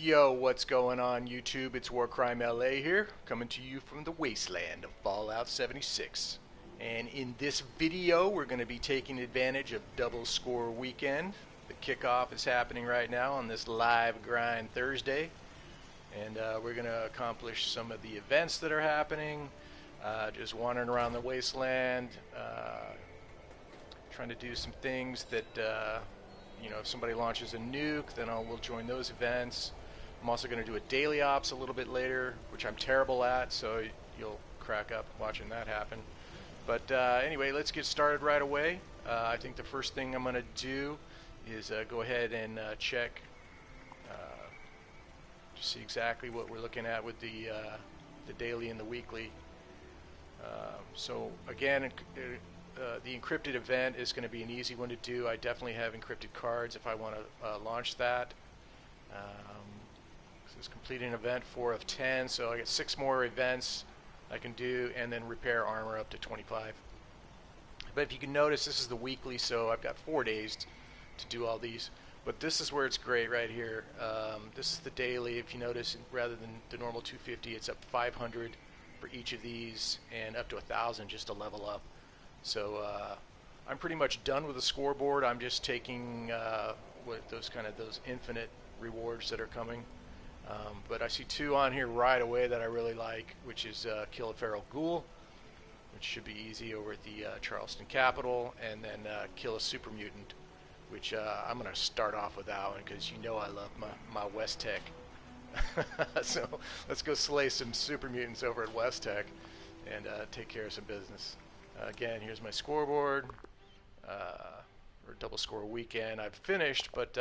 Yo, what's going on YouTube? It's Warcrime LA here, coming to you from the wasteland of Fallout 76. And in this video, we're going to be taking advantage of Double S.C.O.R.E weekend. The kickoff is happening right now on this live grind Thursday. And we're going to accomplish some of the events that are happening. Just wandering around the wasteland, trying to do some things that, you know, if somebody launches a nuke, then we'll join those events. I'm also going to do a daily ops a little bit later, which I'm terrible at, so you'll crack up watching that happen. But anyway, let's get started right away. I think the first thing I'm going to do is go ahead and check to see exactly what we're looking at with the daily and the weekly. So again, the encrypted event is going to be an easy one to do. I definitely have encrypted cards if I want to launch that. This is completing an event 4 of 10, so I get 6 more events I can do, and then repair armor up to 25. But if you can notice, this is the weekly, so I've got 4 days to do all these. But this is where it's great right here. This is the daily. If you notice, rather than the normal 250, it's up 500 for each of these, and up to 1,000 just to level up. So I'm pretty much done with the scoreboard. I'm just taking with those infinite rewards that are coming. But I see 2 on here right away that I really like, which is kill a feral ghoul, which should be easy over at the Charleston Capitol, and then kill a super-mutant, which I'm going to start off with that one because you know I love my Westtek. So let's go slay some super-mutants over at Westtek and take care of some business. Again, here's my scoreboard for Double S.C.O.R.E weekend. I've finished, but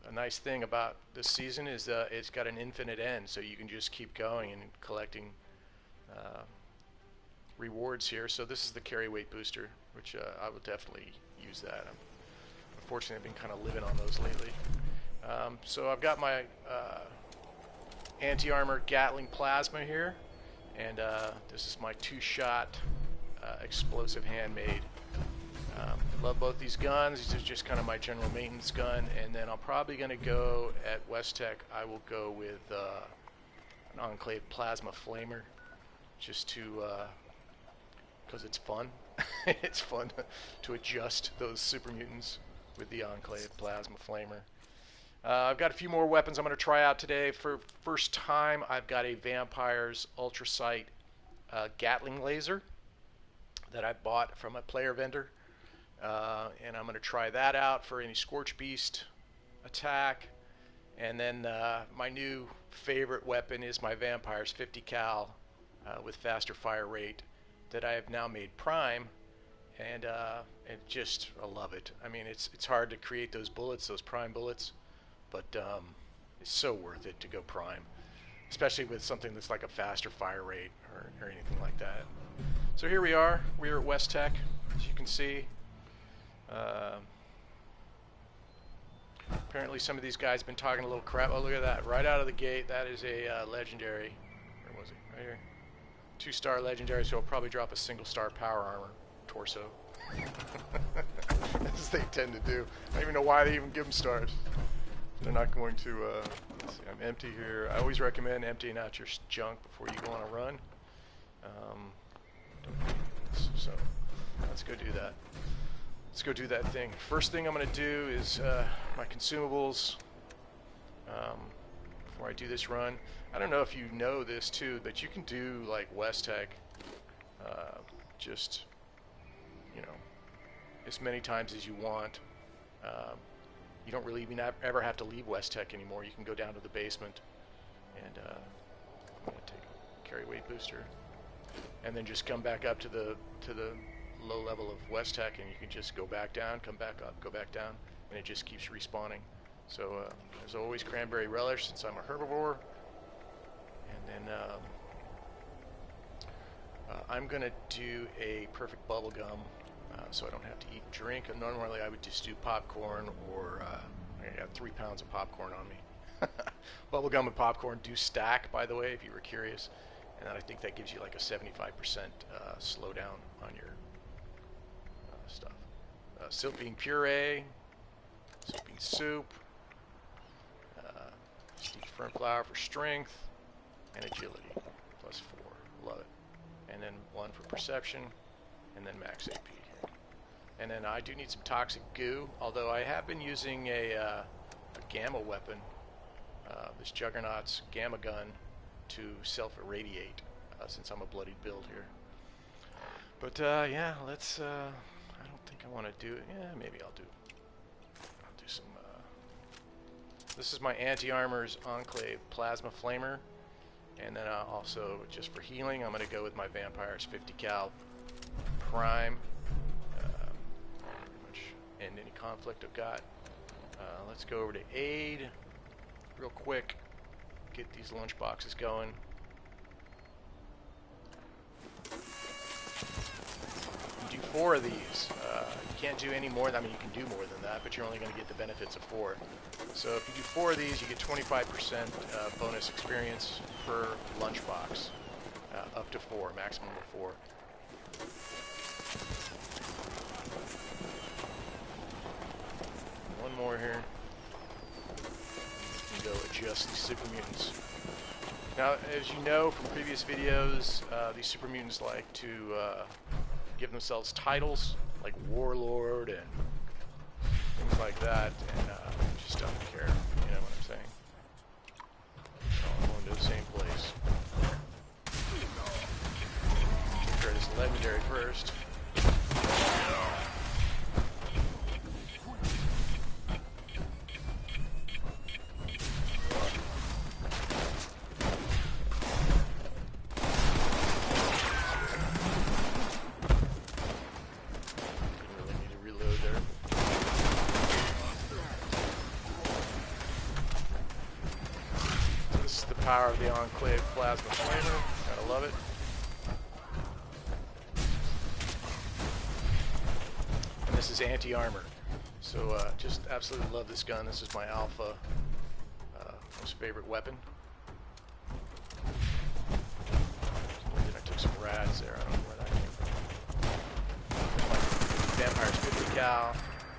a nice thing about this season is it's got an infinite end, so you can just keep going and collecting rewards here. So this is the carry weight booster, which I will definitely use that. Unfortunately, I've been kind of living on those lately. So I've got my Anti-Armor Gatling Plasma here, and this is my 2-shot explosive handmade. Love both these guns. These are just kind of my general maintenance gun, and then I'm probably going to go at Westtek. I will go with an Enclave Plasma Flamer, just to because it's fun. It's fun to adjust those super mutants with the Enclave Plasma Flamer. I've got a few more weapons I'm going to try out today. For first time, I've got a Vampire's Ultracite Gatling laser that I bought from a player vendor. And I'm going to try that out for any Scorchbeast attack. And then my new favorite weapon is my Vampire's 50 cal with faster fire rate that I have now made prime. And I love it. I mean, it's hard to create those bullets, those prime bullets, but it's so worth it to go prime, especially with something that's like a faster fire rate or anything like that. So here we are. We're at Westtek, as you can see. Apparently some of these guys have been talking a little crap. Oh, look at that. Right out of the gate, that is a legendary. Where was it? Right here. 2-star legendary, so it'll probably drop a single-star power armor torso. As they tend to do. I don't even know why they even give them stars. They're not going to, let's see, I'm empty here. I always recommend emptying out your junk before you go on a run. So let's go do that. Let's go do that thing. First thing I'm going to do is my consumables before I do this run. I don't know if you know this too, but you can do like Westtek just, you know, as many times as you want. You don't really even ever have to leave Westtek anymore. You can go down to the basement and I'm going to take a carry weight booster, and then just come back up to the low level of Westtek, and you can just go back down, come back up, go back down, and it just keeps respawning. So there's always cranberry relish since I'm a herbivore, and then I'm gonna do a perfect bubble gum, so I don't have to eat and drink. And normally I would just do popcorn, or I got 3 pounds of popcorn on me. Bubble gum and popcorn do stack, by the way, if you were curious. And I think that gives you like a 75% slowdown on your stuff. Silk bean puree, silk bean soup, Different flower for strength and agility, +4. Love it. And then 1 for perception, and then max AP. And then I do need some toxic goo, although I have been using a gamma weapon, this Juggernaut's gamma gun, to self-irradiate, since I'm a bloodied build here. But yeah, let's. I don't think I want to do it. Yeah, maybe I'll do some. This is my Anti-Armor's Enclave Plasma Flamer, and then also just for healing, I'm going to go with my Vampire's 50 cal Prime. Pretty much end any conflict I've got. Let's go over to aid real quick. Get these lunch boxes going. You do 4 of these. You can't do any more. I mean, you can do more than that, but you're only going to get the benefits of 4. So if you do 4 of these, you get 25% bonus experience per lunchbox, up to 4, maximum of 4. One more here. You can go adjust these Super-Mutants. Now, as you know from previous videos, these Super-Mutants like to give themselves titles like Warlord and things like that, and just don't care, you know what I'm saying? All going to the same place. Try this legendary first. Power of the Enclave Plasma Flamer. Gotta love it. And this is Anti-Armor. So just absolutely love this gun. This is my alpha most favorite weapon. Then I took some rads there. I don't know where that came from. My Vampire's 50 cal.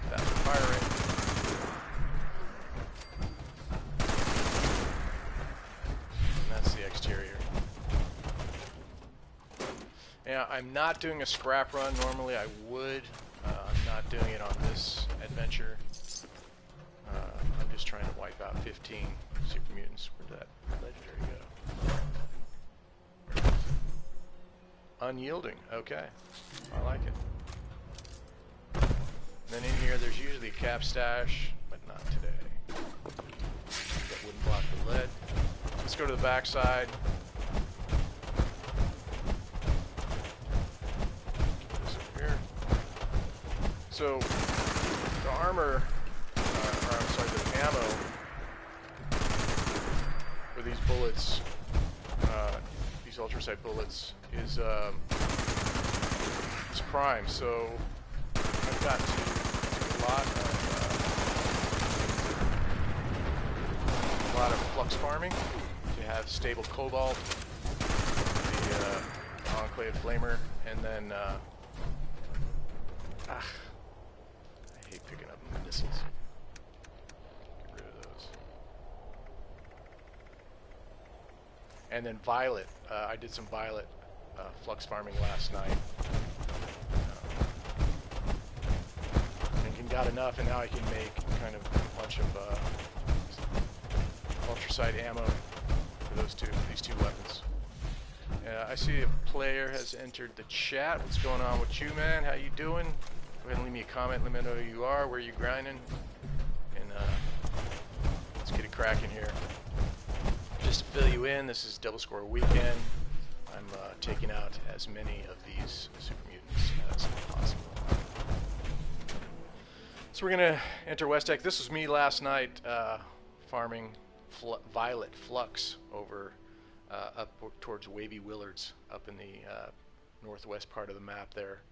That's the fire rate. Exterior. Yeah, I'm not doing a scrap run. Normally I would. I'm not doing it on this adventure. I'm just trying to wipe out 15 Super-Mutants. Where'd that legendary go? Unyielding. Okay. I like it. And then in here there's usually a cap stash, but not today. That wouldn't block the lead. Let's go to the back side. This over here. So the armor, or I'm sorry, the ammo for these bullets, these Ultracite bullets, is prime. So I've got to do a lot of flux farming. Have stable cobalt, the Enclave Flamer, and then I hate picking up missiles. Get rid of those. And then Violet. I did some Violet flux farming last night. And got enough, and now I can make kind of a bunch of Ultracite ammo. These two weapons. I see a player has entered the chat. What's going on with you, man? How you doing? Go ahead and leave me a comment. Let me know who you are, where you grinding, and let's get it cracking here. Just to fill you in, this is Double S.C.O.R.E weekend. I'm taking out as many of these Super-Mutants as possible. So we're gonna enter Westtek. This was me last night farming Violet Flux over up towards Wavy Willards up in the northwest part of the map there,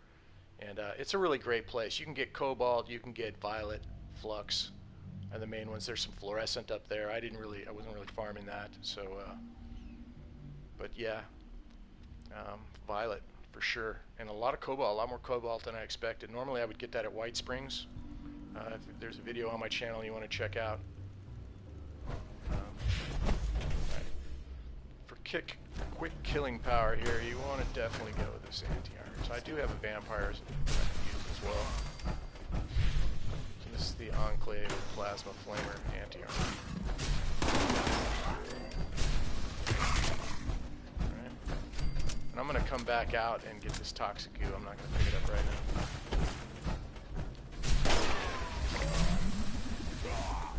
and it's a really great place. You can get cobalt, you can get Violet, Flux, are the main ones. There's some fluorescent up there. I wasn't really farming that, so but yeah, Violet for sure, and a lot of cobalt, a lot more cobalt than I expected. Normally I would get that at White Springs. If there's a video on my channel you want to check out. quick killing power here, you want to definitely go with this anti-armor. So I do have a vampires that I can use as well. So this is the Enclave Plasma Flamer anti-armor. Alright. And I'm going to come back out and get this toxic goo. I'm not going to pick it up right now.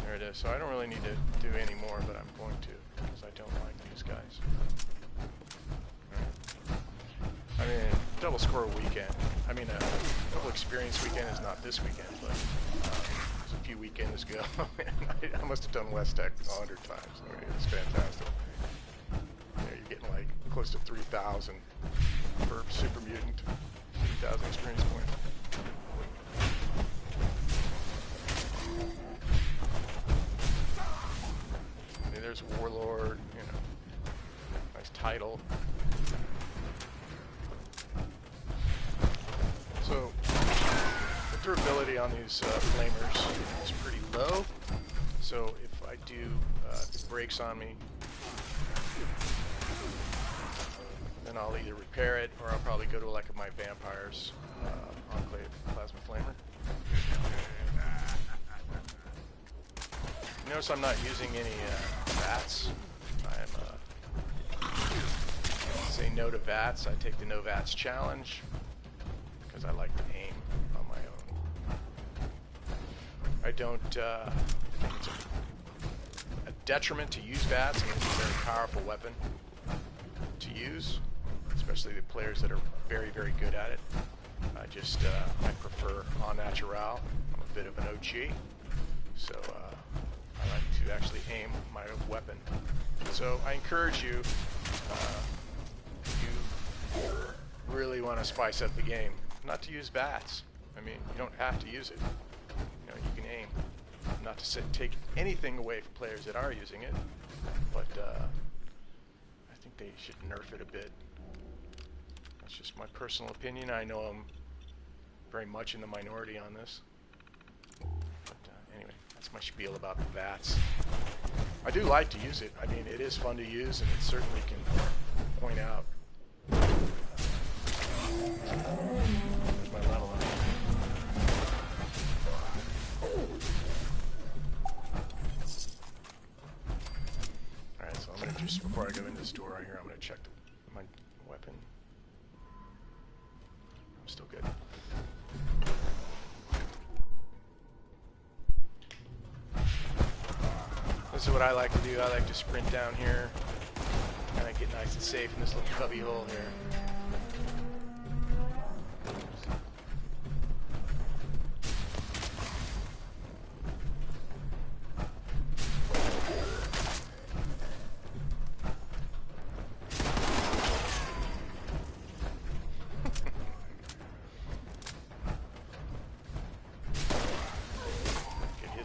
There it is. So I don't really need to do any more, but I'm going to, because I don't like these guys. I mean, double score weekend. I mean, double experience weekend is not this weekend, but it was a few weekends ago. I must have done Westtek 100 times. I mean, it's fantastic. You know, you're getting like close to 3,000 per Super-Mutant, 3,000 experience points. I mean, there's Warlord, you know, nice title. So, the durability on these flamers is pretty low, so if I do, if it breaks on me, then I'll either repair it, or I'll probably go to like my vampires Enclave Plasma Flamer. You notice I'm not using any VATs. I'm say no to VATs. I take the no VATs challenge, because I like to aim on my own. I don't think it's a detriment to use VATs. I mean, it's a very powerful weapon to use, especially the players that are very, very good at it. I prefer en natural. I'm a bit of an OG, so I like to actually aim my weapon. So I encourage you, if you really want to spice up the game, not to use VATs. I mean, you don't have to use it. You know, you can aim. Not to take anything away from players that are using it, but I think they should nerf it a bit. That's just my personal opinion. I know I'm very much in the minority on this. But anyway, that's my spiel about the VATs. I do like to use it. I mean, it is fun to use, and it certainly can point out. There's my level up. Alright, so I'm going to just, before I go into this door right here, I'm going to check my weapon. I'm still good. This is what I like to do. I like to sprint down here, kind of get nice and safe in this little cubby hole here.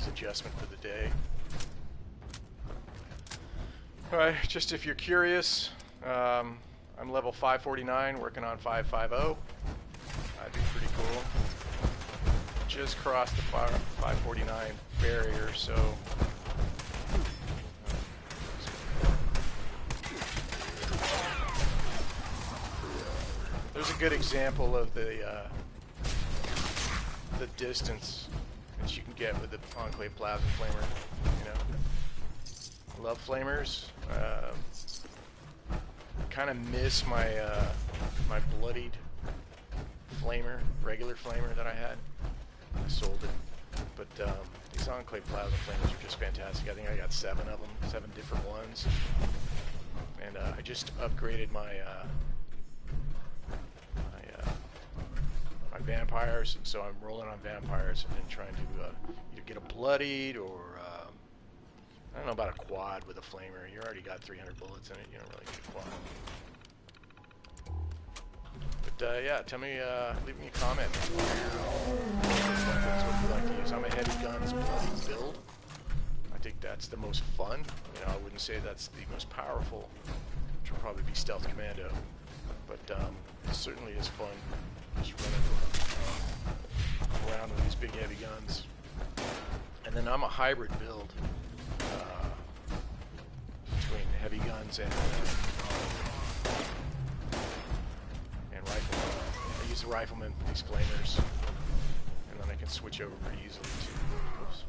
Adjustment for the day. Alright, just if you're curious, I'm level 549, working on 550. That'd be pretty cool. Just crossed the 549 barrier, so there's a good example of the distance that you can get with the Enclave Plasma Flamer. You know, love flamers. Kind of miss my my Bloodied Flamer, regular Flamer that I had. I sold it, but these Enclave Plasma Flamers are just fantastic. I think I got 7 of them, 7 different ones, and I just upgraded my vampires, so I'm rolling on vampires and trying to either get a bloodied or I don't know about a quad with a flamer. You already got 300 bullets in it. You don't really need a quad. But yeah, tell me, leave me a comment. What you like to use. I'm a heavy guns bloody build. I think that's the most fun. You know, I wouldn't say that's the most powerful, which will probably be Stealth Commando, but it certainly is fun. Just running around with these big heavy guns. And then I'm a hybrid build between heavy guns and riflemen for these flamers, and then I can switch over pretty easily to. Oops.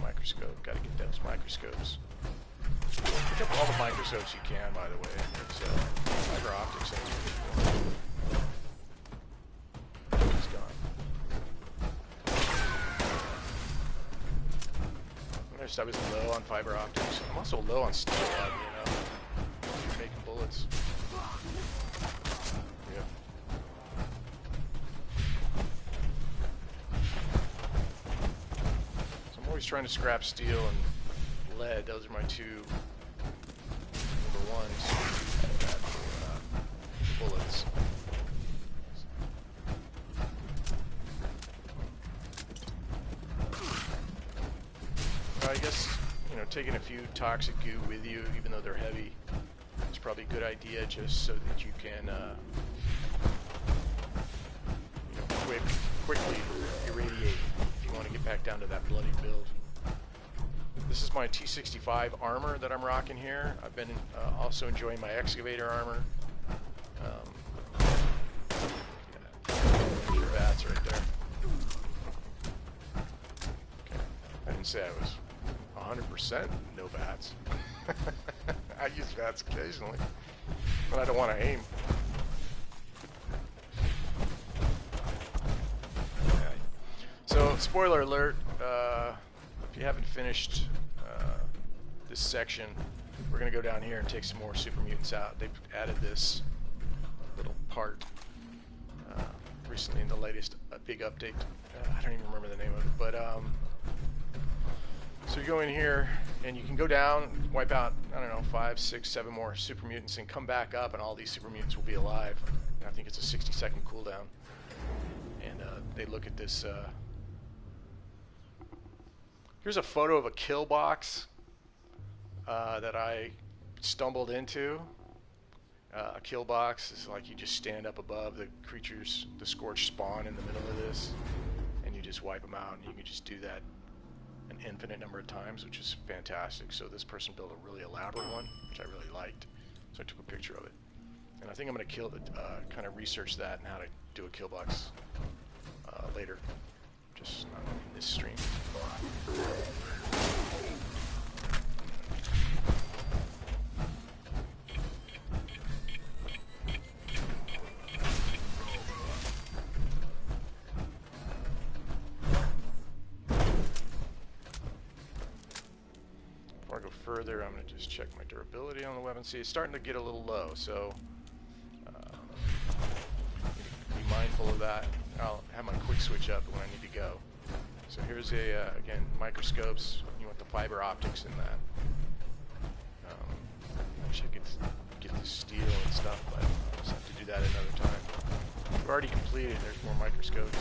Microscope, gotta get those microscopes. Pick up all the microscopes you can, by the way. It's fiber optics. He's gone. I noticed I was low on fiber optics. I'm also low on steel, you know. Making bullets. Yeah. Trying to scrap steel and lead. Those are my two number ones for bullets. I guess, you know, taking a few toxic goo with you, even though they're heavy, is probably a good idea, just so that you can you know, quickly irradiate if you want to get back down to that bloody build. This is my T65 armor that I'm rocking here. I've been also enjoying my excavator armor. Your bats right there. Okay. I didn't say I was 100% no bats. I use bats occasionally, but I don't want to aim. Okay. So, spoiler alert. If you haven't finished this section, we're going to go down here and take some more Super-Mutants out. They've added this little part recently in the latest big update. I don't even remember the name of it, but so you go in here and you can go down, wipe out, I don't know, 5, 6, 7 more Super-Mutants and come back up and all these Super-Mutants will be alive. And I think it's a 60-second cooldown. And they look at this. Here's a photo of a kill box that I stumbled into. A kill box is like you just stand up above the creatures, the Scorch spawn in the middle of this, and you just wipe them out, and you can just do that an infinite number of times, which is fantastic. So this person built a really elaborate one, which I really liked, so I took a picture of it. And I think I'm going to kind of research that and how to do a kill box later, just not in this stream. Before I go further, I'm going to just check my durability on the weapon. See, it's starting to get a little low, so be mindful of that. I'll have my quick switch up when I need to go. So here's a, again, microscopes. You want the fiber optics in that. I wish I could get the steel and stuff, but I'll just have to do that another time. We've already completed. There's more microscopes.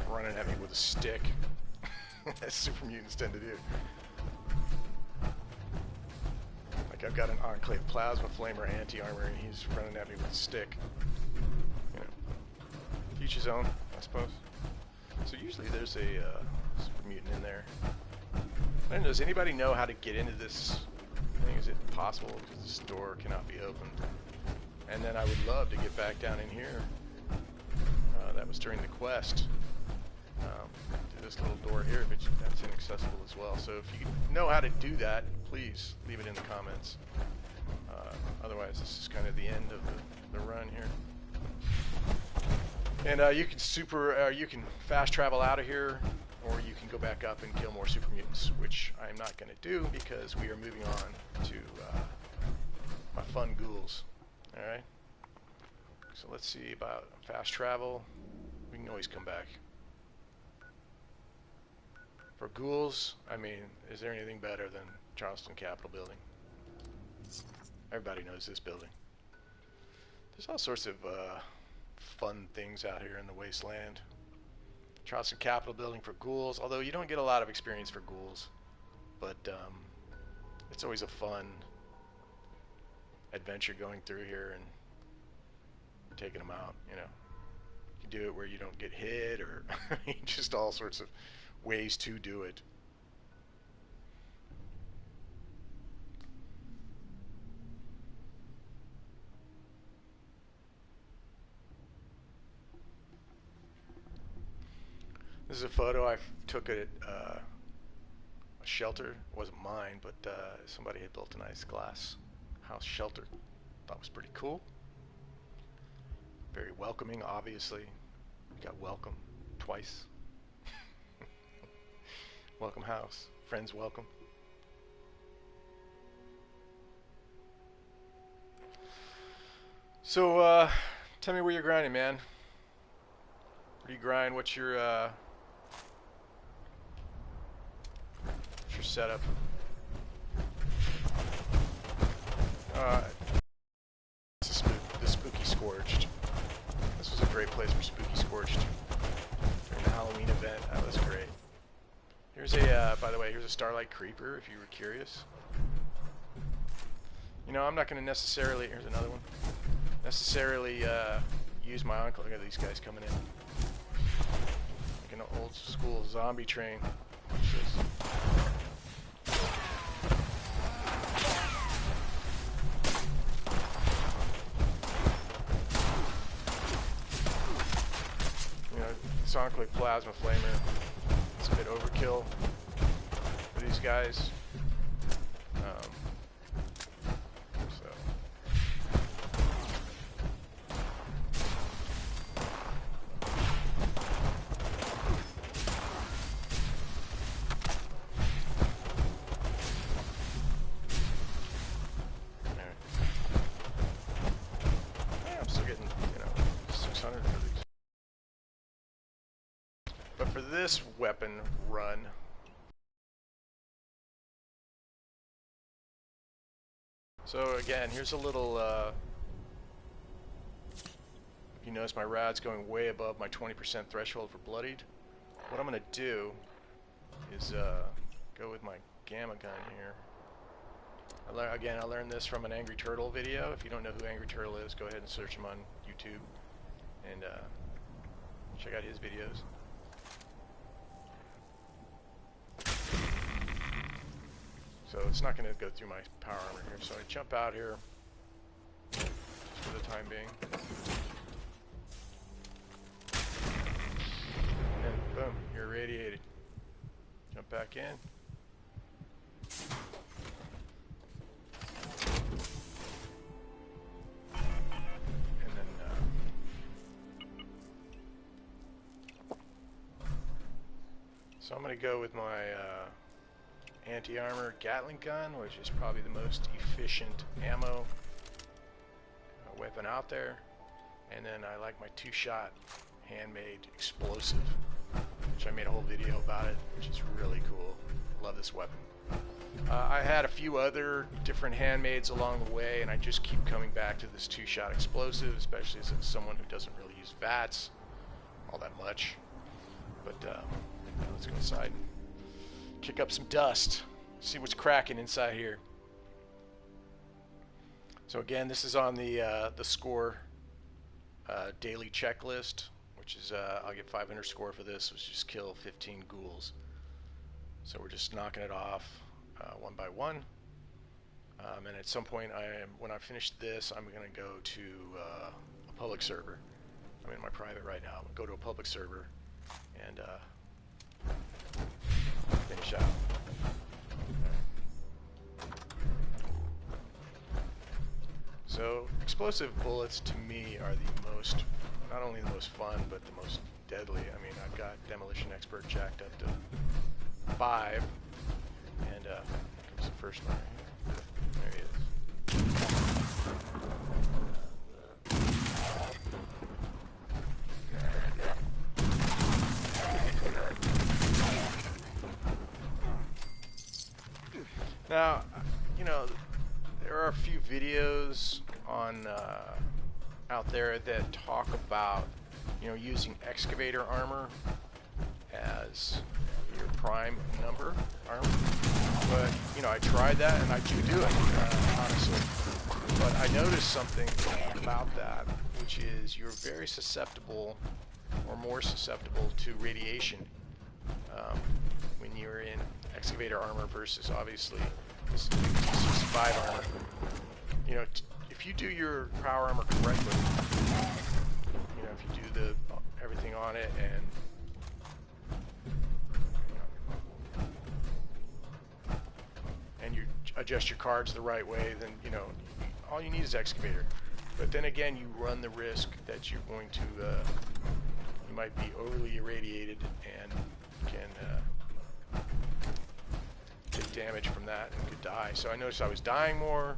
Running at me with a stick. As Super-Mutants tend to do. Like I've got an Enclave Plasma Flamer Anti-Armor and he's running at me with a stick. You know, each his own, I suppose. So usually there's a Super-Mutant in there. I don't know, does anybody know how to get into this thing? Is it possible? Because this door cannot be opened. And then I would love to get back down in here. That was during the quest. To this little door here, but that's inaccessible as well. So if you know how to do that, please leave it in the comments. Otherwise, this is kind of the end of the run here. And you can fast travel out of here, or you can go back up and kill more Super-Mutants, which I'm not going to do because we are moving on to my fun ghouls. All right. So let's see about fast travel. We can always come back. For ghouls, I mean, is there anything better than Charleston Capitol building. Everybody knows this building. There's all sorts of fun things out here in the wasteland. Charleston Capitol building for ghouls, although you don't get a lot of experience for ghouls, but it's always a fun adventure going through here and taking them out, you know. You do it where you don't get hit, or just all sorts of ways to do it. This is a photo I took at a shelter. It wasn't mine, but somebody had built a nice glass house shelter. Thought it was pretty cool. Very welcoming, obviously. We got welcome twice. Welcome house. Friends welcome. So, tell me where you're grinding, man. Where do you grind? What's your setup? The Spooky Scorched. This was a great place for Spooky Scorched during the Halloween event. That was great. Here's a, by the way, here's a Starlight Creeper if you were curious. You know, I'm not going to necessarily, here's another one, necessarily use my uncle. Look at these guys coming in. Like an old school zombie train. Watch this. Enclave Plasma Flamer. It's a bit overkill for these guys. I'm still getting, you know, 600 for these. But for this weapon run, so again, here's a little, you notice my rad's going way above my 20% threshold for bloodied. What I'm going to do is go with my gamma gun here. I learned this from an Angry Turtle video. If you don't know who Angry Turtle is, go ahead and search him on YouTube and check out his videos. So it's not going to go through my power armor here. So I jump out here just for the time being. And then boom, you're irradiated. Jump back in. And then so I'm going to go with my Anti-Armor Gatling gun, which is probably the most efficient ammo weapon out there. And then I like my 2-shot handmade explosive, which I made a whole video about it, which is really cool. Love this weapon. I had a few other different handmades along the way, and I just keep coming back to this 2-shot explosive, especially as someone who doesn't really use VATS all that much. But let's go inside. Kick up some dust, see what's cracking inside here. So again, this is on the S.C.O.R.E daily checklist, which is I'll get 500 score for this, which is just kill 15 ghouls. So we're just knocking it off one by one. And at some point, when I finish this, I'm going to go to a public server. I'm in my private right now. I'm going to go to a public server and finish out. So explosive bullets to me are the most, not only the most fun, but the most deadly. I mean, I've got Demolition Expert jacked up to 5, and here comes the first one right here. There he is. Now, you know, there are a few videos on out there that talk about, you know, using excavator armor as your prime number armor. But, you know, I tried that and I do it, honestly. But I noticed something about that, which is you're very susceptible, or more susceptible to radiation when you're in excavator armor versus obviously 65 armor. You know, if you do your power armor correctly, you know, if you do everything on it and you adjust your cards the right way, then, you know, all you need is excavator. But then again, you run the risk that you're going to you might be overly irradiated and can take damage from that and could die. So I noticed I was dying more,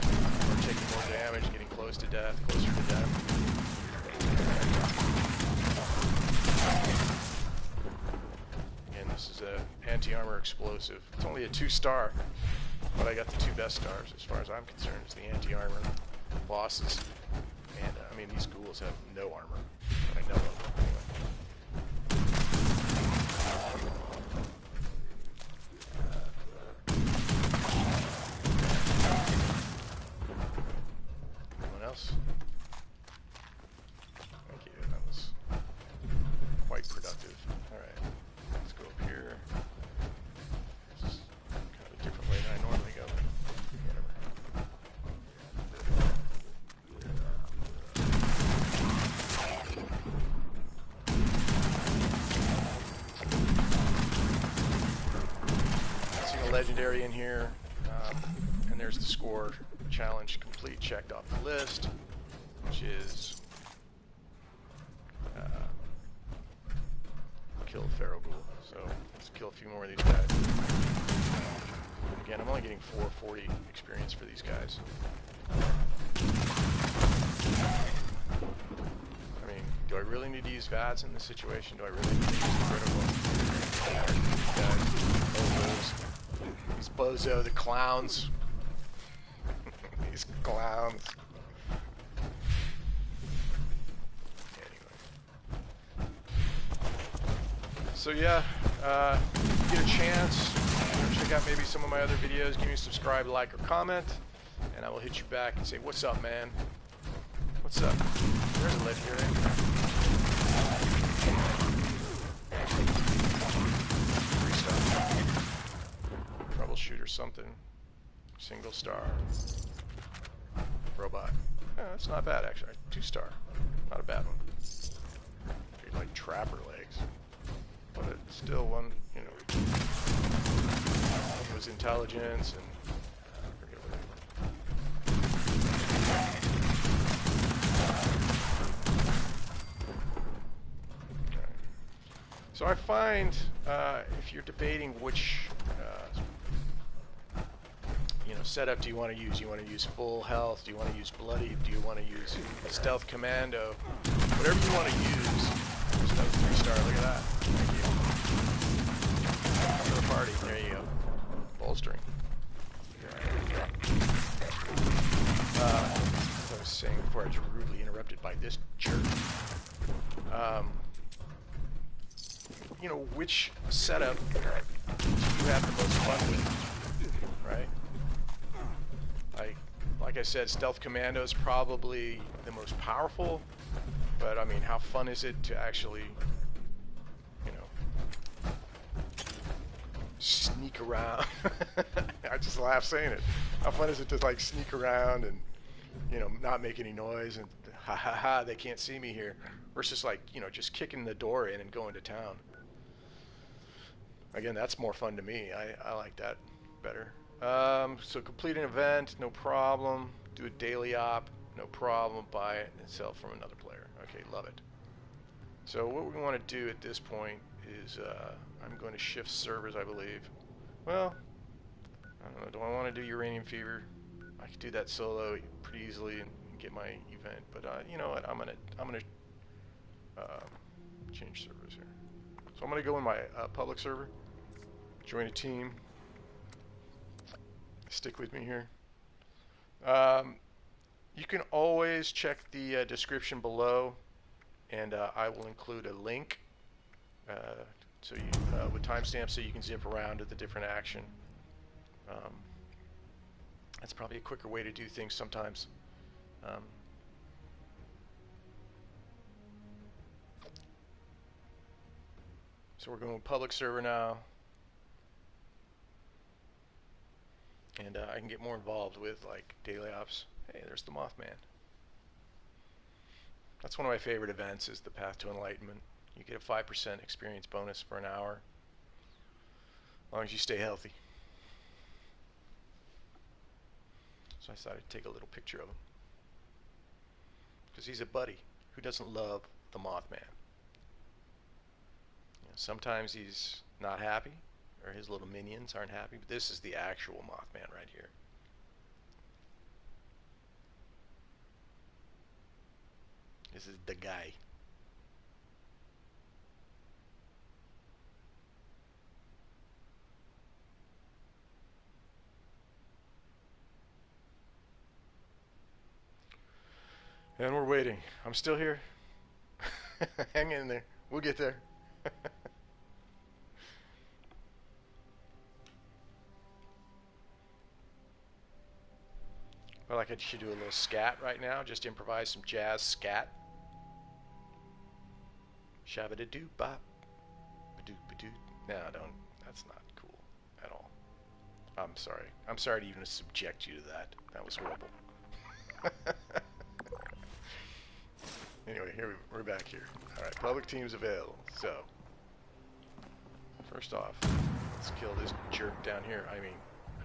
or taking more damage, getting closer to death. And this is an anti-armor explosive. It's only a 2-star, but I got the 2 best stars as far as I'm concerned. It's the anti-armor bosses. And I mean, these ghouls have no armor that I know of. Anyone else? Thank you. That was quite productive. Alright, let's go up here. This is kind of a different way than I normally go, but whatever. Legendary in here, and there's the score challenge complete, checked off the list, which is kill Feral Ghoul. So let's kill a few more of these guys. Again, I'm only getting 440 experience for these guys. I mean, do I really need to use VATS in this situation? Do I really need to use the critical? These bozo, the clowns. These clowns. Anyway. So yeah, get a chance, check out maybe some of my other videos. Give me a subscribe, like, or comment, and I will hit you back and say, what's up, man? What's up? There's a legendary. Troubleshoot or something. Single star. Robot. Yeah, that's not bad actually. 2-star. Not a bad one. Treat like trapper legs. But it's still one, you know. It was intelligence and I forget what it was. Okay. So I find if you're debating which setup do you want to use? You want to use full health? Do you want to use bloodied? Do you want to use stealth commando? Whatever you want to use. There's another 3-star. Look at that. Thank you. Come to the party. There you go. Bolstering. As I was saying before, I was rudely interrupted by this jerk. You know, which setup do you have the most fun with? Right? Like I said, Stealth Commando is probably the most powerful, but I mean, how fun is it to actually, you know, sneak around? I just laugh saying it. How fun is it to like sneak around and, you know, not make any noise and ha ha ha, they can't see me here, versus like, you know, just kicking the door in and going to town. Again, that's more fun to me. I like that better. So complete an event, no problem. Do a daily op, no problem. Buy it and sell from another player. Okay, love it. So what we want to do at this point is I'm going to shift servers, I believe. Well, I don't know. Do I want to do Uranium Fever? I could do that solo pretty easily and get my event. But you know what? I'm gonna change servers here. So I'm gonna go in my public server, join a team. Stick with me here. You can always check the description below, and I will include a link so you, with timestamps so you can zip around to the different action. That's probably a quicker way to do things sometimes. So we're going public server now, and I can get more involved with like daily ops. Hey, there's the Mothman. That's one of my favorite events, is the Path to Enlightenment. You get a 5% experience bonus for an hour, as long as you stay healthy. So I decided to take a little picture of him, because he's a buddy. Who doesn't love the Mothman? Sometimes he's not happy, or his little minions aren't happy, but this is the actual Mothman right here. This is the guy. And we're waiting. I'm still here. Hang in there. We'll get there. Well, like I should do a little scat right now. Just improvise some jazz scat. Shabba-da-doo bop. Ba-doo ba-doo. No, don't. That's not cool at all. I'm sorry. I'm sorry to even subject you to that. That was horrible. Anyway, we're back here. Alright, public teams available. So, first off, let's kill this jerk down here. I mean,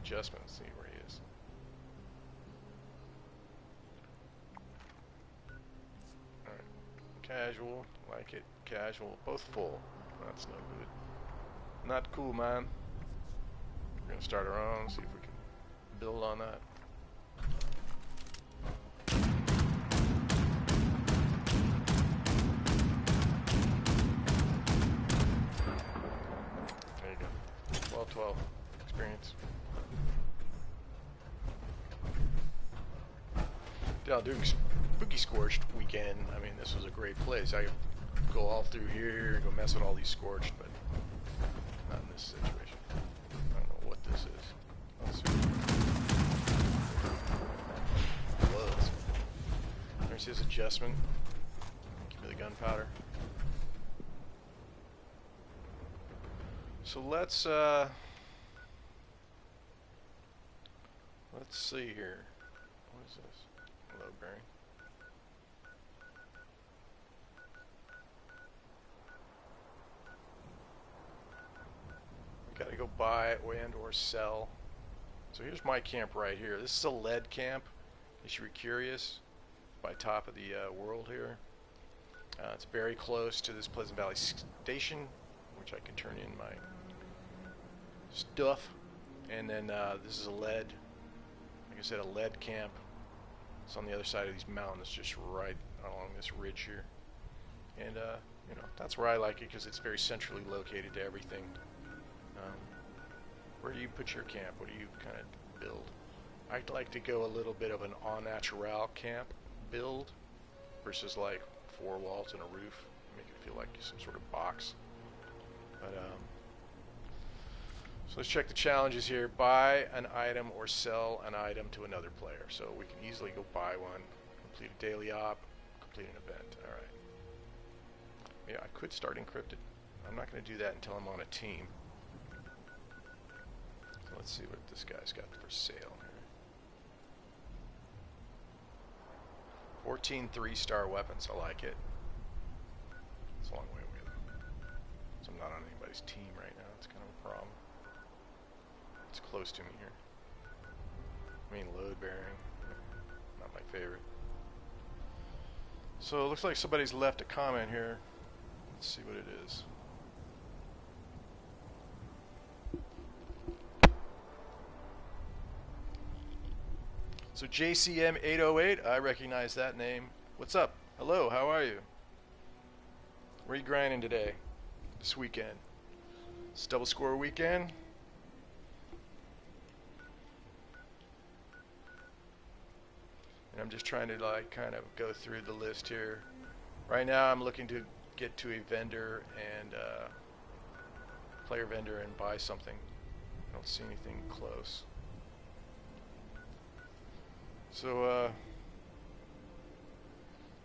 adjustment. See where he is. Alright, casual, like it. Casual, both full. That's no good. Not cool, man. We're gonna start our own, see if we can build on that. There you go. 12 experience. Down doing Spooky Scorched weekend. I mean, this was a great place. I could go all through here, go mess with all these Scorched, but not in this situation. I don't know what this is. Let's see. Blows. There's his adjustment. Give me the gunpowder. So let's see here. What is this? Hello, Barry. Gotta go buy and or sell. So here's my camp right here. This is a lead camp, if you were curious, by top of the world here. It's very close to this Pleasant Valley station, which I can turn in my stuff. And then this is a lead, like I said, a lead camp. It's on the other side of these mountains, just right along this ridge here. And you know, that's where I like it, because it's very centrally located to everything. Where do you put your camp? What do you kind of build? I'd like to go a little bit of an au naturel camp build versus like 4 walls and a roof. Make it feel like some sort of box. But so let's check the challenges here. Buy an item or sell an item to another player. So we can easily go buy one, complete a daily op, complete an event. Alright. Yeah, I could start encrypted. I'm not going to do that until I'm on a team. So let's see what this guy's got for sale here. 14 3-star weapons. I like it. It's a long way away though. So I'm not on anybody's team right now. It's kind of a problem. It's close to me here. I mean, load bearing. Not my favorite. So it looks like somebody's left a comment here. Let's see what it is. So JCM808, I recognize that name. What's up? Hello, how are you? Where are you grinding today? This weekend? It's double score weekend? And I'm just trying to like kind of go through the list here. Right now I'm looking to get to a vendor and player vendor and buy something. I don't see anything close. So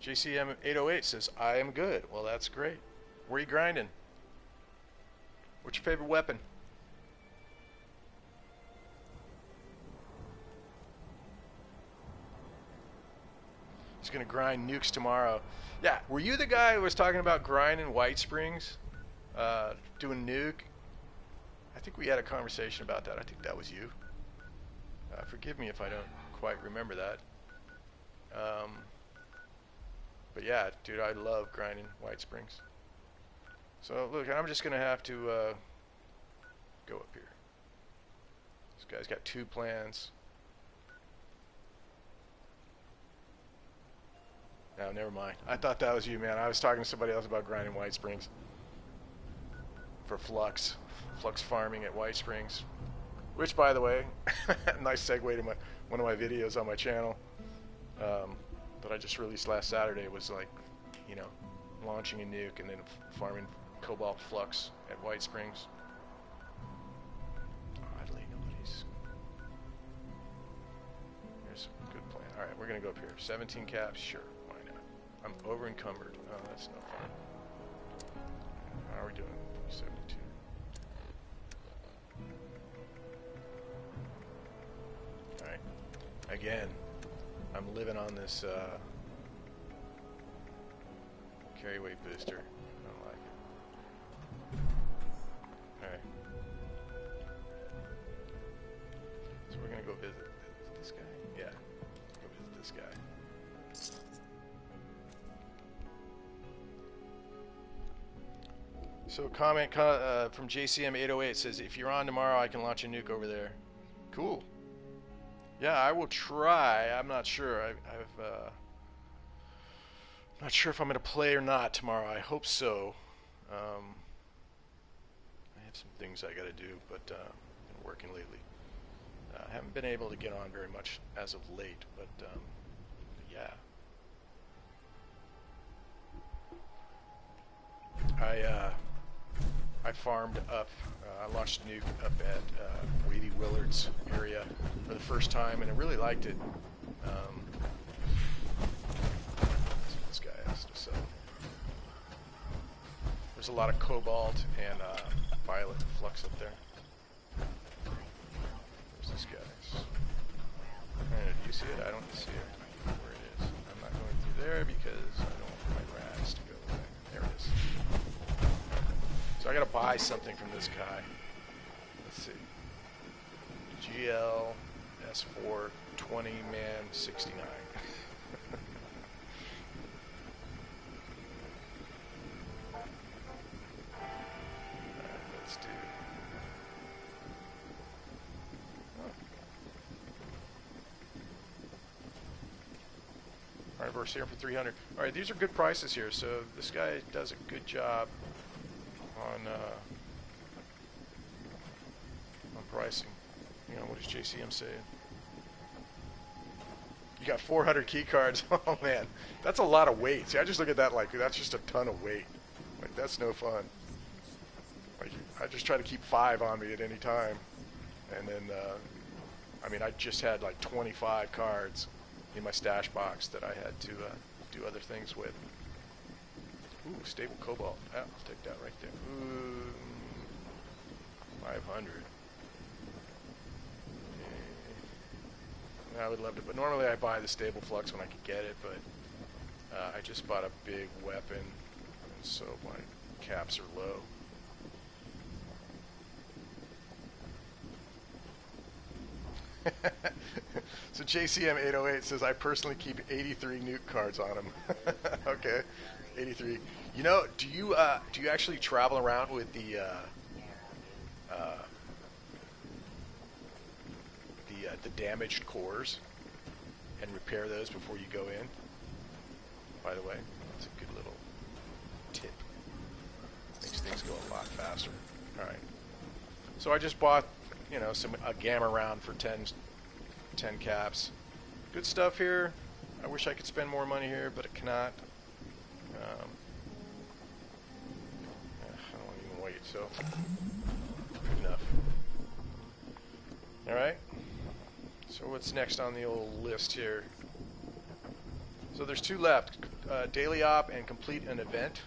JCM 808 says I am good. Well, that's great. Where are you grinding? What's your favorite weapon? He's gonna grind nukes tomorrow. Yeah, were you the guy who was talking about grinding White Springs? Doing nuke? I think we had a conversation about that. I think that was you. Forgive me if I don't quite remember that. But yeah, dude, I love grinding White Springs. So look, I'm just gonna have to go up here. This guy's got 2 plans. No, never mind. I thought that was you, man. I was talking to somebody else about grinding White Springs for flux farming at White Springs. Which, by the way, nice segue to one of my videos on my channel that I just released last Saturday was like, you know, launching a nuke and then farming cobalt flux at White Springs. Oddly, nobody's. Here's a good plan. All right, we're gonna go up here. 17 caps, sure. Why not? I'm over encumbered. Oh, that's no fun. How are we doing? 72. All right. Again, I'm living on this carry weight booster. I don't like it. Alright. So we're gonna go visit this guy? Yeah. Go visit this guy. So comment from JCM808 says, if you're on tomorrow, I can launch a nuke over there. Cool. Yeah, I will try. I'm not sure. I'm not sure if I'm going to play or not tomorrow. I hope so. I have some things I got to do, but I've been working lately. I haven't been able to get on very much as of late, but yeah. I farmed up. I launched a nuke up at Wavy Willard's area for the first time, and I really liked it. That's what this guy has to say. There's a lot of cobalt and violet flux up there. Where's this guy? Do you see it? I don't see it. Where it is. I'm not going through there because I don't want my rats to go away. There it is. So I gotta buy something from this guy. Let's see. GL S4 20 man 69. Alright, let's do. Alright, we're here for 300. Alright, these are good prices here, so this guy does a good job on pricing. You know, what is JCM saying? You got 400 key cards. Oh man, that's a lot of weight. See, I just look at that like that's just a ton of weight. Like that's no fun. Like I just try to keep 5 on me at any time, and then I mean I just had like 25 cards in my stash box that I had to do other things with. Ooh, stable cobalt. Yeah, I'll take that right there. Ooh, 500. I would love to, but normally I buy the stable flux when I can get it, but I just bought a big weapon, and so my caps are low. So JCM808 says, I personally keep 83 nuke cards on him. Okay, 83. You know, do you actually travel around with the damaged cores and repair those before you go in? By the way, that's a good little tip. Makes things go a lot faster. All right. So I just bought, a gamma round for 10 caps. Good stuff here. I wish I could spend more money here, but I cannot. I don't even wait, so good enough. Alright, so what's next on the old list here? So there's two left, Daily Op and complete an event.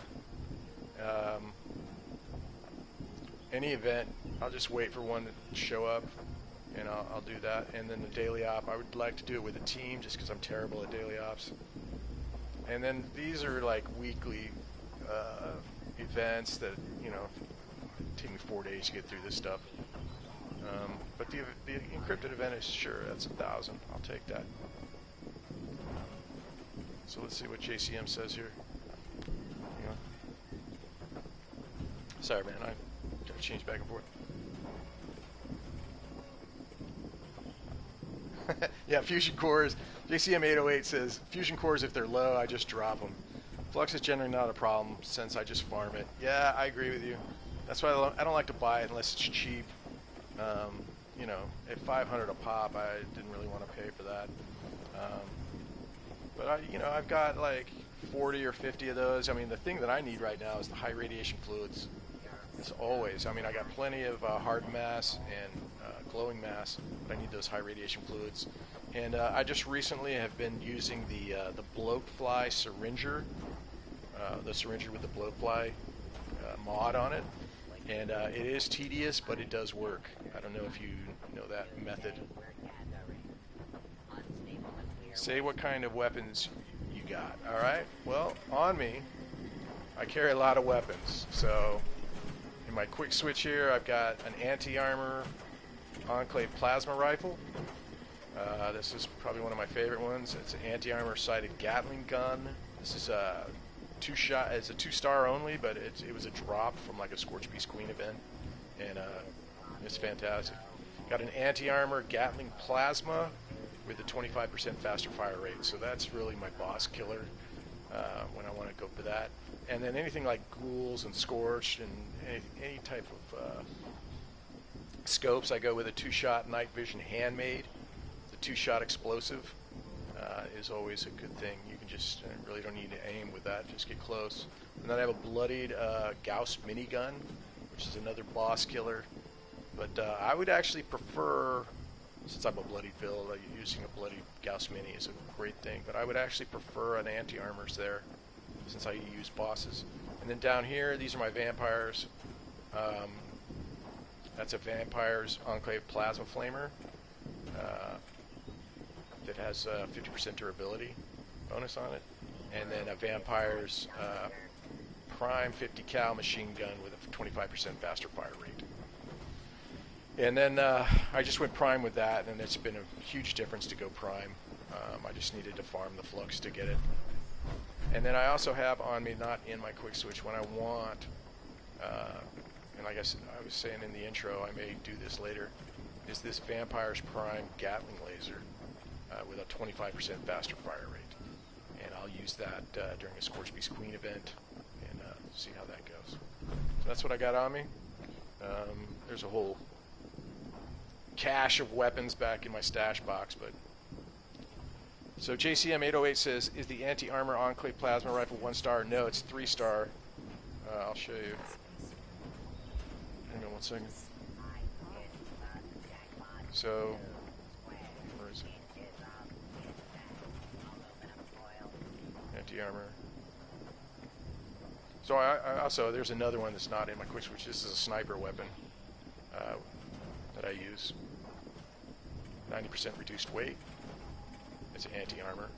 Any event, I'll just wait for one to show up, and I'll do that. And then the Daily Op, I would like to do it with a team, just because I'm terrible at Daily Ops. And then these are like weekly events that, you know, take me 4 days to get through this stuff. But the encrypted event is sure, that's 1,000. I'll take that. So let's see what JCM says here. Hang on. Sorry, man, I gotta change back and forth. Yeah, fusion cores. JCM 808 says fusion cores, if they're low, I just drop them. Flux is generally not a problem since I just farm it. Yeah, I agree with you. That's why I don't like to buy it unless it's cheap. You know, at 500 a pop, I didn't really want to pay for that. But you know, I've got like 40 or 50 of those. I mean, the thing that I need right now is the high radiation fluids. As always, I mean, I got plenty of hard mass and glowing mass, but I need those high radiation fluids. And I just recently have been using the blowfly syringer, the syringer with the blowfly mod on it. And it is tedious, but it does work. I don't know if you know that method. Say what kind of weapons you got. Alright, well, on me, I carry a lot of weapons. So, in my quick switch here, I've got an Anti-Armor Enclave Plasma Rifle. This is probably one of my favorite ones. It's an Anti-Armor sighted Gatling gun. This is a two-shot. It's a 2-star only, but it was a drop from like a Scorchbeast Queen event, and it's fantastic. Got an Anti-Armor Gatling Plasma with a 25% faster fire rate, so that's really my boss killer when I want to go for that. And then anything like ghouls and scorched and any type of scopes, I go with a 2-shot night vision handmade. The 2-shot explosive is always a good thing. You can just really don't need to aim with that, just get close. And then I have a Bloodied Gauss Minigun, which is another boss killer. But I would actually prefer, since I'm a bloodied build, using a Bloodied Gauss Mini is a great thing, but I would actually prefer an Anti-Armors there, since I use bosses. And then down here, these are my vampires. That's a Vampire's Enclave Plasma Flamer that has 50% durability bonus on it. And then a Vampire's Prime 50 cal machine gun with a 25% faster fire rate. And then I just went prime with that, and it's been a huge difference to go prime. I just needed to farm the flux to get it. And then I also have on me, not in my quick switch, when I want, and like I was saying in the intro, I may do this later, is this Vampire's Prime Gatling laser with a 25% faster fire rate. And I'll use that during a Scorchbeast Queen event and see how that goes. So that's what I got on me. There's a whole cache of weapons back in my stash box, but so JCM 808 says, is the Anti-Armor Enclave Plasma Rifle 1-star? No, it's 3-star. I'll show you. Hang on one second. So where is it? Anti-Armor. So I also, there's another one that's not in my quick switch. This is a sniper weapon that I use. 90% reduced weight. It's Anti-Armor,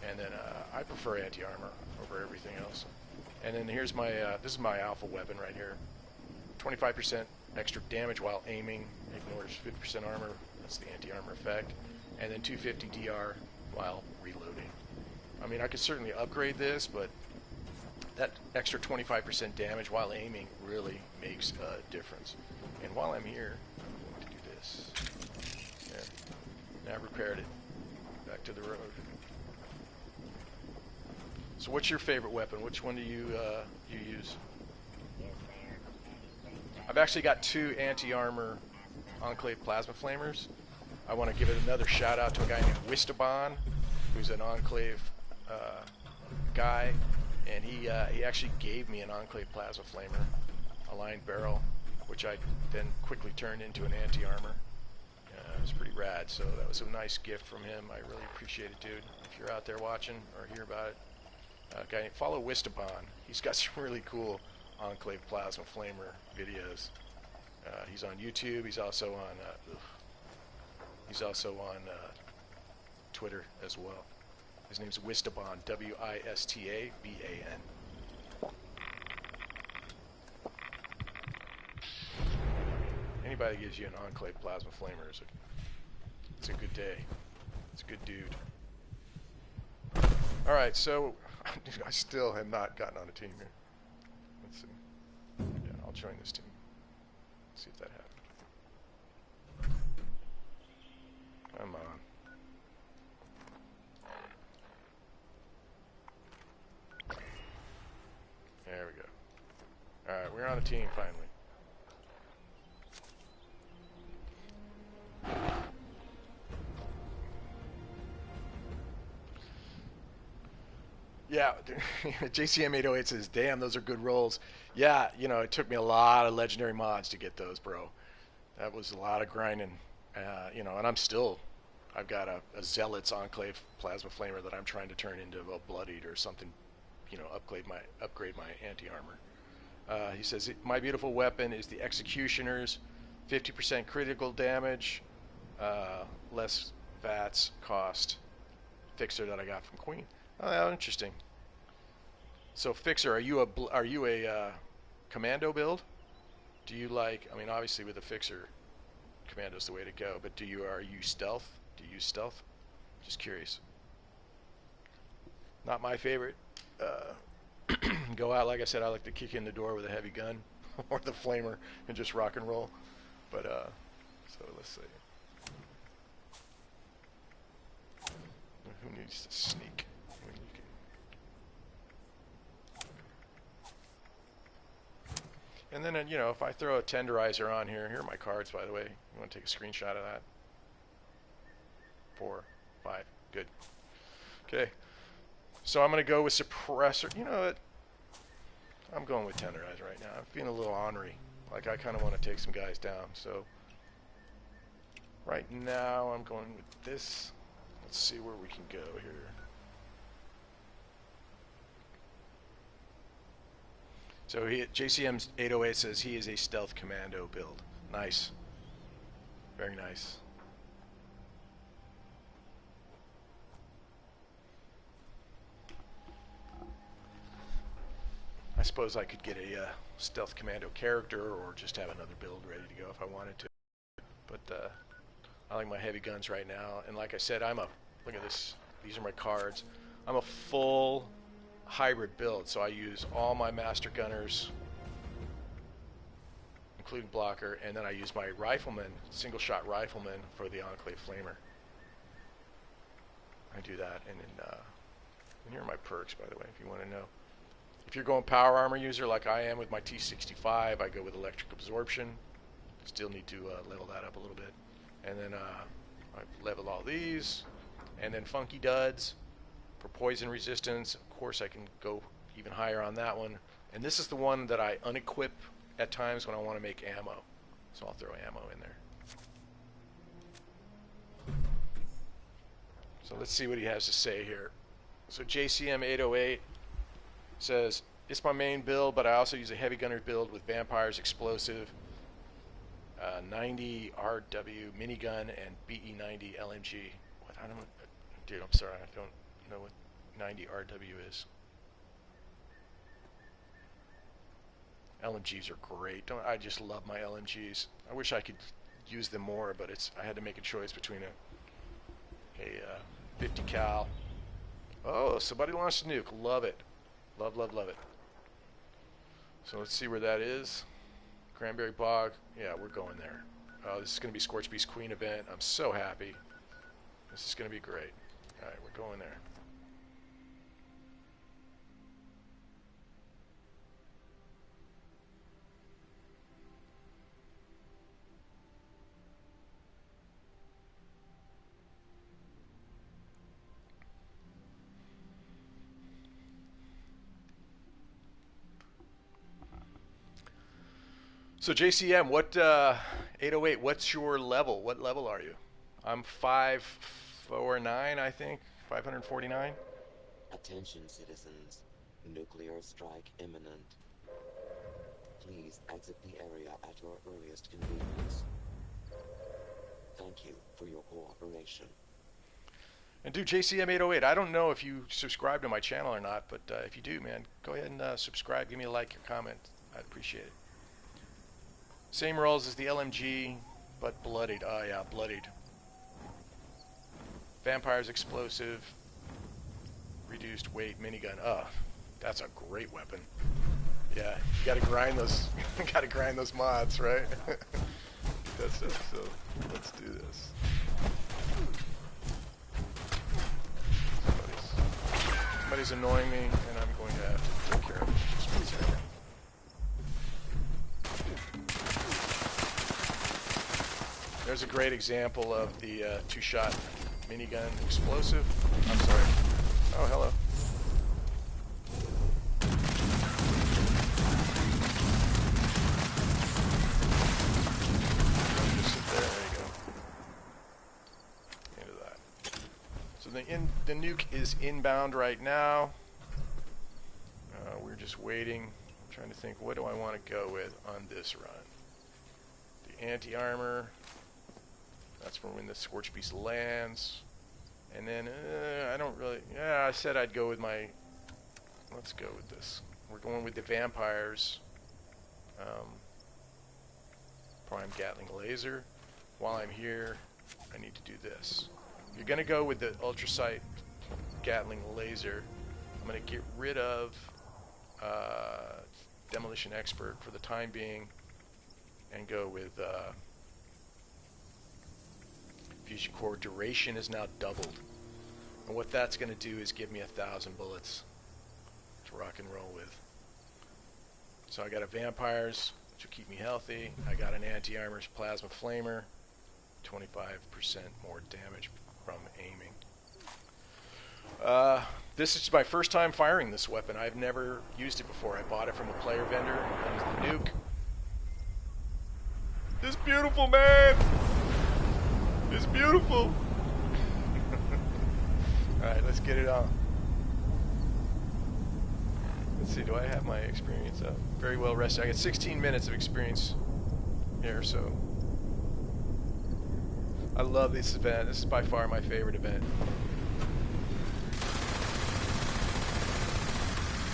and then I prefer Anti-Armor over everything else. And then here's my this is my alpha weapon right here. 25% extra damage while aiming, ignores 50% armor. That's the Anti-Armor effect. And then 250 DR while reloading. I mean, I could certainly upgrade this, but that extra 25% damage while aiming really makes a difference. And while I'm here, I'm going to do this. There. Now I've repaired it. Back to the road. So what's your favorite weapon? Which one do you use? I've actually got 2 Anti-Armor Enclave Plasma Flamers. I want to give it another shout out to a guy named Westtek. who's an Enclave guy, and he actually gave me an Enclave Plasma Flamer, a lined barrel, which I then quickly turned into an Anti-Armor. It was pretty rad, so that was a nice gift from him. I really appreciate it, dude. If you're out there watching or hear about it, guy, follow Wistabon. He's got some really cool Enclave Plasma Flamer videos. He's on YouTube. He's also on Twitter as well. His name's Wistabon, W-I-S-T-A-B-A-N. Anybody gives you an Enclave Plasma Flamer, it's a good day. It's a good dude. Alright, so I still have not gotten on a team here. Let's see. Yeah, I'll join this team. See if that happens. Come on. There we go. Alright, we're on a team finally. Yeah, JCM 808 says, damn, those are good rolls. Yeah, you know, it took me a lot of legendary mods to get those, bro. That was a lot of grinding, you know, and I've got a Zealot's Enclave Plasma Flamer that I'm trying to turn into a Bloodied or something, you know, upgrade my Anti-Armor. He says, my beautiful weapon is the Executioner's 50% critical damage, less VATS cost Fixer that I got from Queen. Oh, interesting. So Fixer, are you a commando build? Do you like? I mean, obviously with a Fixer, commando's the way to go. But are you stealth? Do you use stealth? Just curious. Not my favorite. Go out, like I said, I like to kick in the door with a heavy gun or the flamer and just rock and roll. But so let's see. Who needs to sneak? When you can. And then, you know, if I throw a tenderizer on here are my cards, by the way. You want to take a screenshot of that? 4, 5, good. Okay, so I'm going to go with suppressor. You know what? I'm going with tenderizer right now. I'm feeling a little ornery. Like, I kind of want to take some guys down. So, right now, I'm going with this. Let's see where we can go here. So JCM 808 says he is a stealth commando build. Nice. Very nice. I suppose I could get a stealth commando character or just have another build ready to go if I wanted to. But I like my heavy guns right now. And like I said, look at this. These are my cards. I'm a full hybrid build, so I use all my master gunners, including blocker, and then I use my rifleman, single shot rifleman, for the Enclave Flamer. I do that, and then here are my perks, by the way, if you want to know. If you're going power armor user like I am with my T65, I go with electric absorption. Still need to level that up a little bit, and then I level all these, and then funky duds for poison resistance. Of course, I can go even higher on that one. And this is the one that I unequip at times when I want to make ammo. So I'll throw ammo in there. So let's see what he has to say here. So JCM 808 says, it's my main build, but I also use a heavy gunner build with vampires, explosive, 90 RW minigun, and BE90 LMG. What? I don't know. Dude, I'm sorry, I don't know what 90 RW is. LMGs are great. I just love my LMGs. I wish I could use them more, but I had to make a choice between a 50 cal. Oh, somebody launched a nuke. Love it. Love, love, love it. So let's see where that is. Cranberry Bog. Yeah, we're going there. Oh, this is going to be Scorchbeast Queen event. I'm so happy. This is going to be great. All right, we're going there. So JCM, what 808? What's your level? What level are you? I'm 549, I think. 549. Attention, citizens. Nuclear strike imminent. Please exit the area at your earliest convenience. Thank you for your cooperation. And dude, JCM 808, I don't know if you subscribe to my channel or not, but if you do, man, go ahead and subscribe. Give me a like, your comment. I'd appreciate it. Same rolls as the LMG, but bloodied. Oh yeah, bloodied. Vampire's explosive. Reduced weight minigun. Oh, that's a great weapon. Yeah, you gotta grind those. Gotta grind those mods, right? That's it. So let's do this. Somebody's annoying me, and I'm going to have to take care of it. Just 1 second. There's a great example of the two-shot minigun explosive. I'm sorry. Oh, hello. Just sit there. There you go. Into that. So the nuke is inbound right now. We're just waiting. I'm trying to think, what do I want to go with on this run? The anti-armor. That's for when the Scorchbeast lands. And then, I don't really... Yeah, I said I'd go with my... Let's go with this. We're going with the vampires. Prime Gatling laser. While I'm here, I need to do this. If you're going to go with the Ultracite Gatling laser, I'm going to get rid of Demolition Expert for the time being and go with... Fusion core duration is now doubled, and what that's going to do is give me 1,000 bullets to rock and roll with. So I got a vampires, which will keep me healthy. I got an Anti-Armor Plasma Flamer, 25% more damage from aiming. This is my first time firing this weapon. I've never used it before. I bought it from a player vendor. That was the nuke. It's beautiful, man. It's beautiful. Alright, let's get it on. Let's see, do I have my experience up? Very well rested. I got 16 minutes of experience here, so... I love this event. This is by far my favorite event.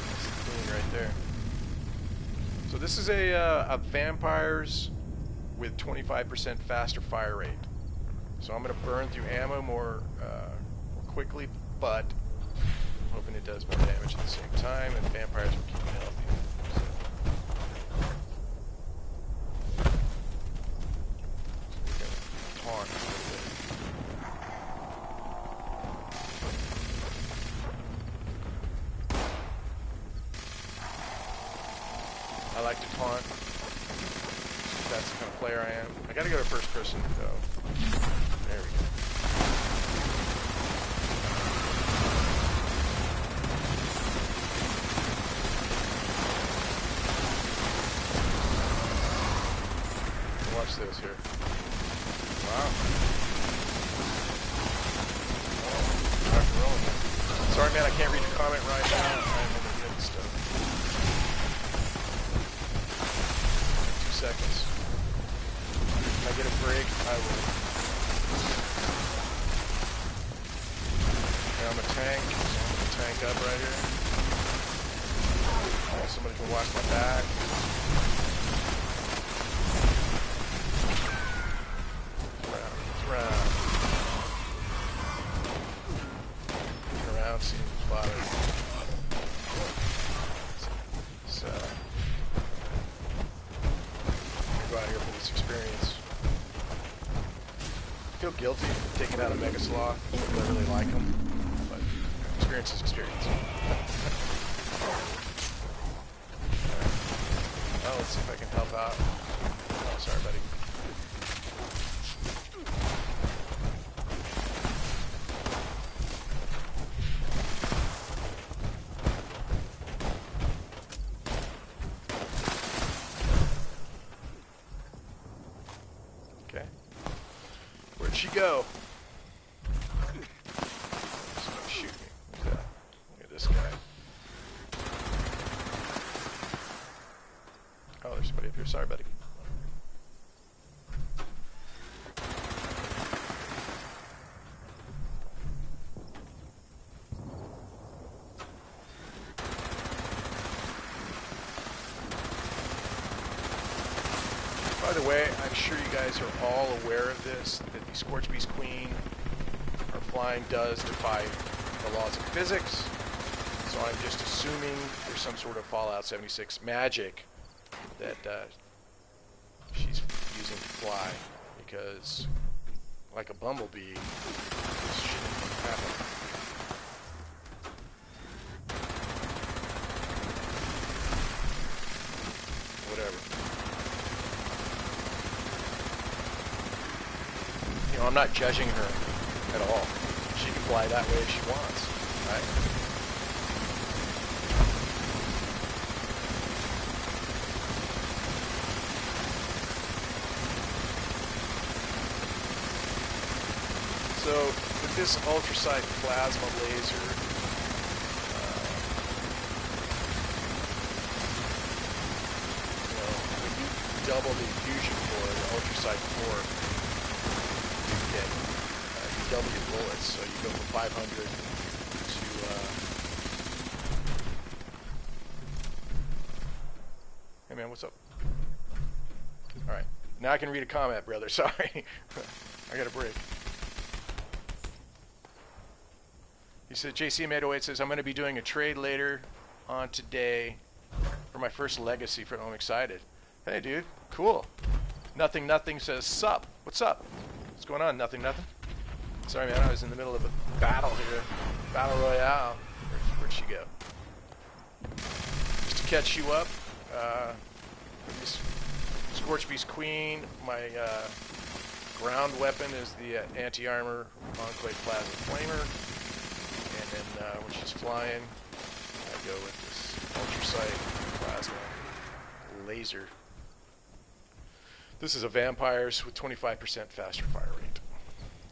That's the queen right there. So this is a vampires with 25% faster fire rate. So I'm going to burn through ammo more quickly, but I'm hoping it does more damage at the same time, and vampires will keep me healthy. So we're going to taunt a little bit. I like to taunt. That's the kind of player I am. I got to go to first person though. There we go. Watch this here. Wow. Rock and roll, man. Sorry, man, I can't read your comment right now. I'm in the midst of 2 seconds. If I get a break, I will. I'm a tank, so I'm going to tank up right here. Somebody can watch my back. Round. Turn around, see who's bothering. So, I'm going to go out here for this experience. I feel guilty taking out a Mega Sloth. I really like him. Experience is experience. Oh, let's see if I can help out. Oh, sorry, buddy. she go? She's gonna shoot me. Look at that. Look at this guy. Oh, there's somebody up here. Sorry, buddy. By the way, I'm sure you guys are all aware of this, that the Scorchbeast Queen, or flying, does defy the laws of physics. So I'm just assuming there's some sort of Fallout 76 magic that she's using to fly, because like a bumblebee, this shouldn't happen. Whatever. You know, I'm not judging her at all. She can fly that way if she wants, right? So with this Ultracite plasma laser, you know, when you double the fusion core, the Ultracite core, you get you double your bullets. So you go from 500 to. Hey man, what's up? All right, now I can read a comment, brother. Sorry, I got a break. He said, JCM808 says, I'm going to be doing a trade later on today for my first legacy. I'm excited. Hey, dude. Cool. Nothing Nothing says, sup. What's up? What's going on? Nothing Nothing? Sorry, man. I was in the middle of a battle here. Battle Royale. Where'd she go? Just to catch you up, this Scorchbeast Queen, my ground weapon is the Anti-Armor Enclave Plasma Flamer. And then when she's flying, I go with this Ultracite plasma laser. This is a Vampires with 25% faster fire rate.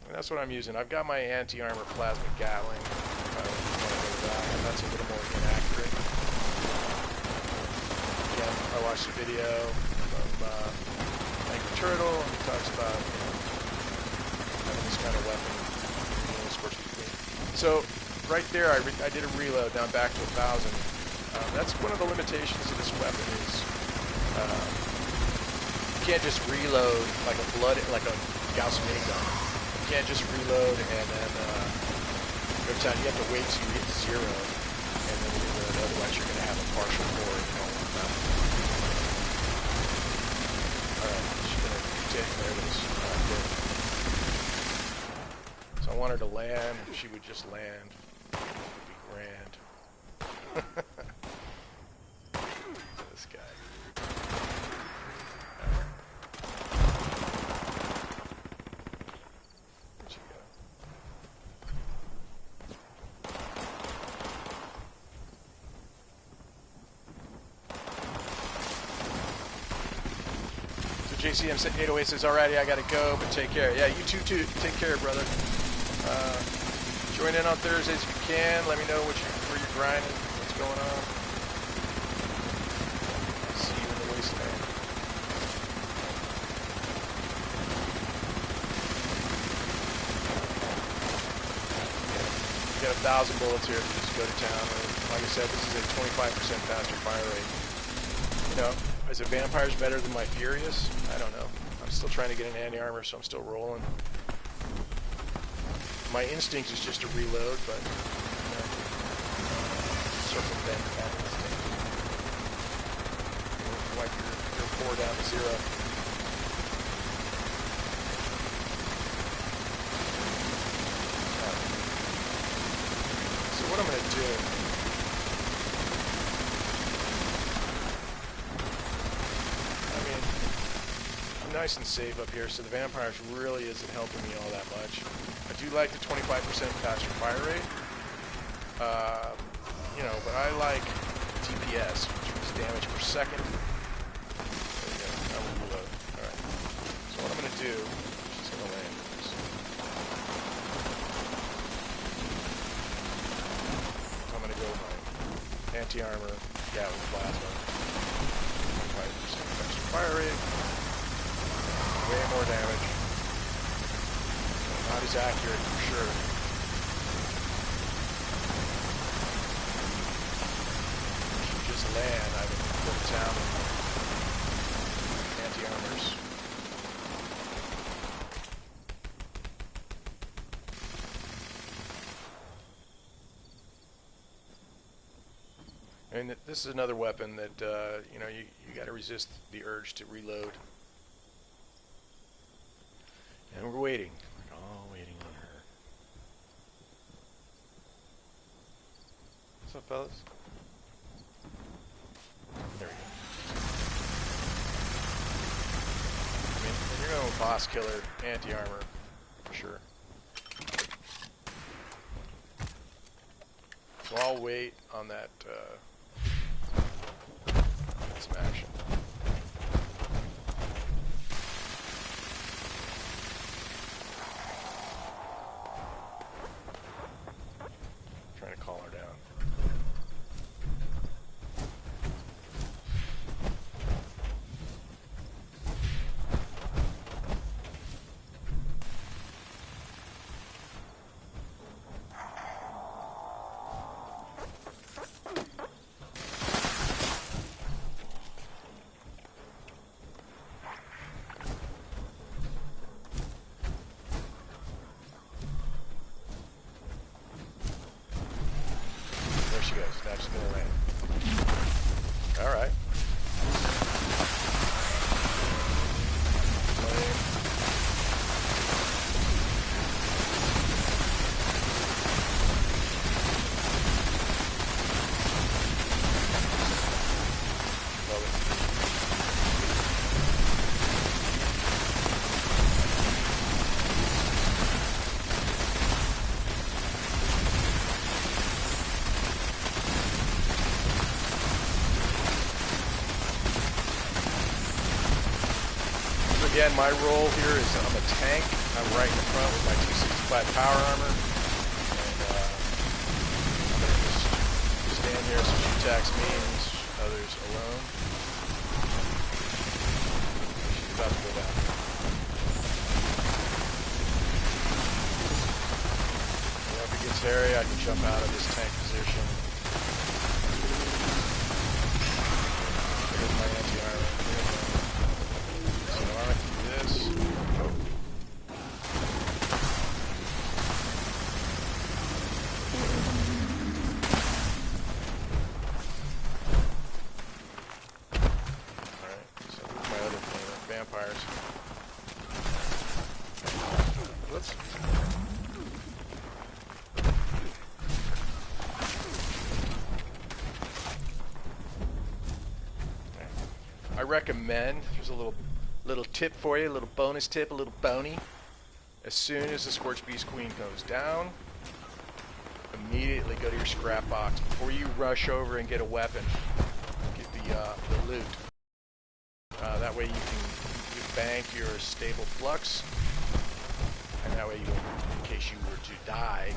And that's what I'm using. I've got my Anti-Armor Plasma Gatling. That's a little more inaccurate. Again, I watched a video from Angry Turtle, and he talks about having this kind of weapon, Scorchbeast Queen. So right there, I did a reload. Now I'm back to 1,000. That's one of the limitations of this weapon is you can't just reload like a Gauss Minigun. You can't just reload and then every time you have to wait till you hit 0 and then reload. Otherwise, you're going to have a partial core and all of that. All right, she's going to take there. It is. So I want her to land. If she would just land. Grand. This guy. Where'd you go? So JCM 808 says, alrighty, I gotta go, but take care. Yeah, you too. Take care, brother. Join in on Thursdays if you can. Let me know where you're grinding, what's going on. See you in the wasteland. You got 1,000 bullets here if you just go to town. Like I said, this is a 25% faster fire rate. You know, is a Vampires better than my Furious? I don't know. I'm still trying to get an anti-armor, so I'm still rolling. My instinct is just to reload, but you know, circumvent that instinct. Wipe your core down to 0. So what I'm going to do, I mean, I'm nice and safe up here, so the Vampires really isn't helping me all that much. I do like the 25% faster fire rate, you know, but I like DPS, which means damage per second. There we go. Now we'll reload. Alright. So what I'm going to do, she's going to land. anti-armor Gatling plasma. 25% extra fire rate. Way more damage. Not as accurate for sure. If you just land, I would put it down with anti-armors. I mean, this is another weapon that, you know, you got to resist the urge to reload. And we're waiting. We're all waiting on her. What's up, fellas? There we go. I mean, when you're going with boss killer, anti-armor, for sure. So I'll wait on that, some action. Trying to call her down. That's gonna land. Alright. Again, my role here is I'm a tank. I'm right in the front with my 265 power armor. And I'm going to just stand here so she attacks me and leaves others alone. She's about to go down. So if it gets hairy, I can jump out of this tank position. Here's my anti-armor. I recommend, here's a little tip for you, a little bonus tip, a little bony. As soon as the Scorchbeast Queen goes down, immediately go to your scrap box before you rush over and get a weapon. Get the loot. That way you can bank your stable flux, and that way you, in case you were to die,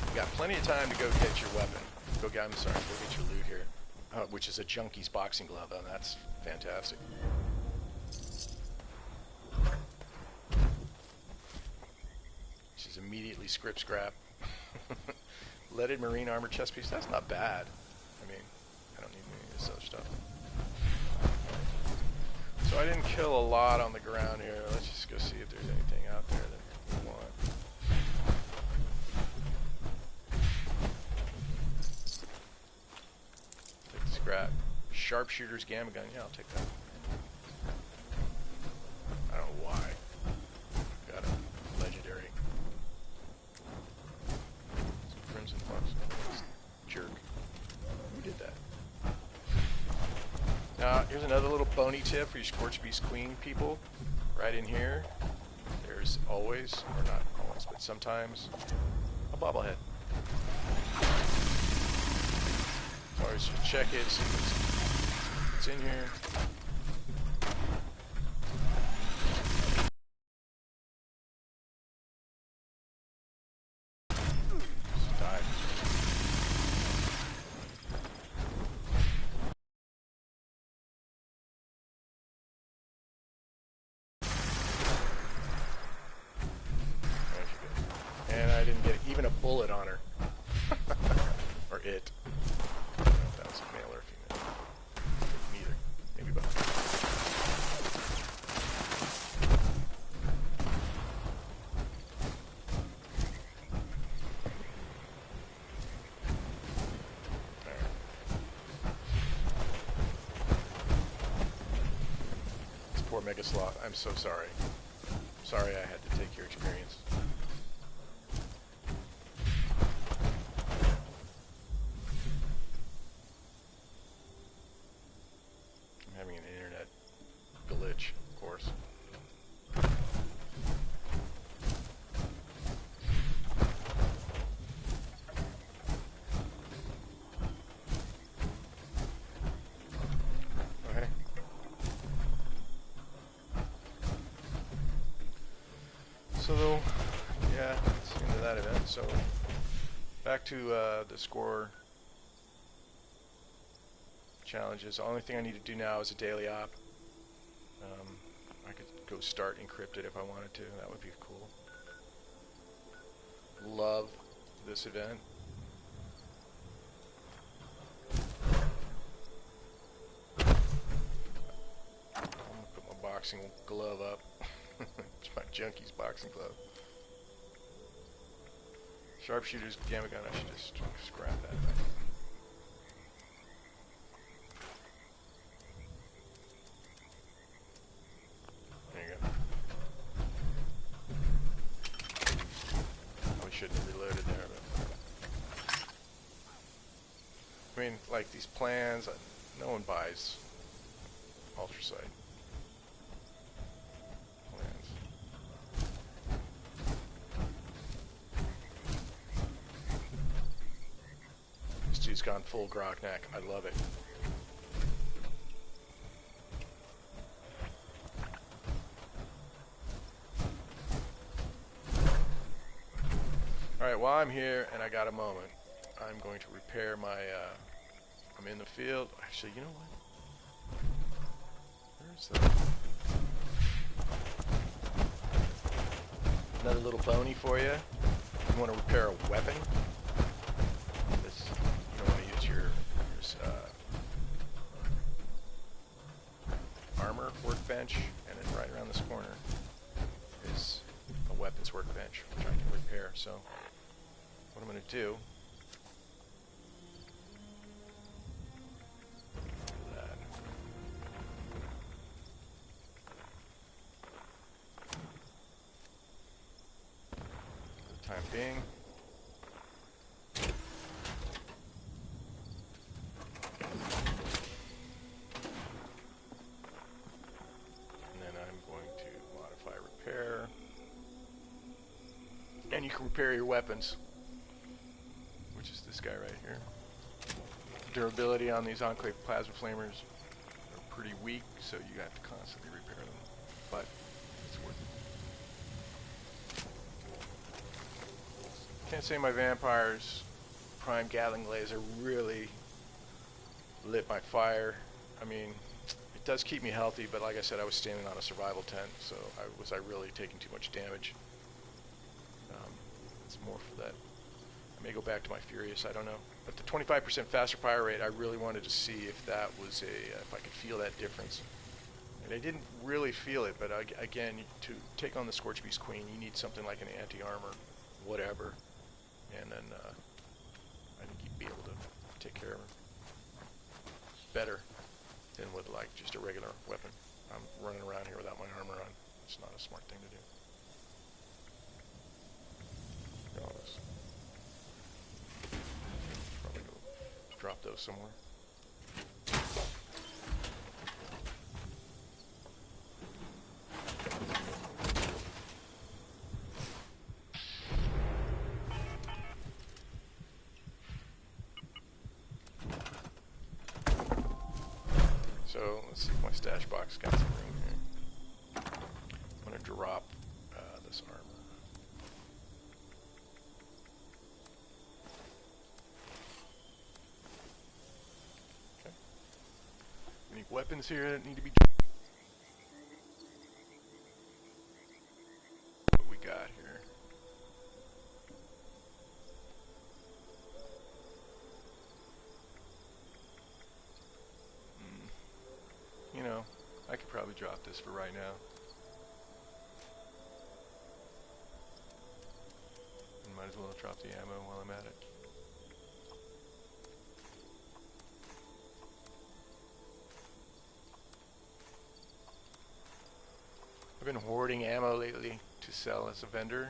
you got plenty of time to go get your weapon. Go get your loot here, which is a Junkie's boxing glove. Oh, that's fantastic. She's immediately script scrap. Leaded marine armor chest piece. That's not bad. I mean, I don't need any of this other stuff. So I didn't kill a lot on the ground here. Let's just go see if there's anything out there that we want. Scrap. Sharpshooter's gamma gun. Yeah, I'll take that. I don't know why. Got a legendary. Some crimson flux. Jerk. Who did that? Now, here's another little bony tip for you Scorchbeast Queen people. Right in here, there's always, or not always, but sometimes, a bobblehead. Always should check it, see what's in here. didn't get even a bullet on her. Or it. I don't know if that was a male or a female. Neither. Maybe both. Poor Mega Sloth. I'm so sorry. Sorry I had to take your experience. I'm having an internet glitch, of course. Okay. So, yeah, that's the end of that event. So, back to the score challenges. The only thing I need to do now is a daily op. I could go start ENCRYPTID if I wanted to. That would be cool. Love this event. I'm gonna put my boxing glove up. It's my Junkie's boxing glove. Sharpshooter's gamma gun, I should just scrap that. There you go. Probably shouldn't have reloaded there, but... I mean, like, these plans, no one buys Ultracite. He's gone full Grognak. I love it. Alright, while I'm here and I got a moment, I'm going to repair my, I'm in the field. Actually, you know what? Where's the... Another little bony for you. You want to repair a weapon? Armor workbench, and then right around this corner is a weapons workbench, which I can repair. So what I'm going to do that. For the time being. And you can repair your weapons, which is this guy right here. Durability on these Enclave Plasma Flamers are pretty weak, so you have to constantly repair them, but it's worth it. Can't say my vampires prime Gatling laser really lit my fire. I mean, it does keep me healthy, but like I said, I was standing on a survival tent, so was I really taking too much damage? It's more for that. I may go back to my Furious, I don't know. But the 25% faster fire rate, I really wanted to see if that was if I could feel that difference. And I didn't really feel it, but again, to take on the Scorchbeast Queen, you need something like an anti-armor, whatever. And then I think you'd be able to take care of her better than with like just a regular weapon. I'm running around here without my armor on. It's not a smart thing to do. Probably go drop those somewhere. So let's see if my stash box got some room here. I'm going to drop this armor. Any weapons here that need to be... What we got here? this for right now. And might as well drop the ammo while I'm at it. I've been hoarding ammo lately to sell as a vendor.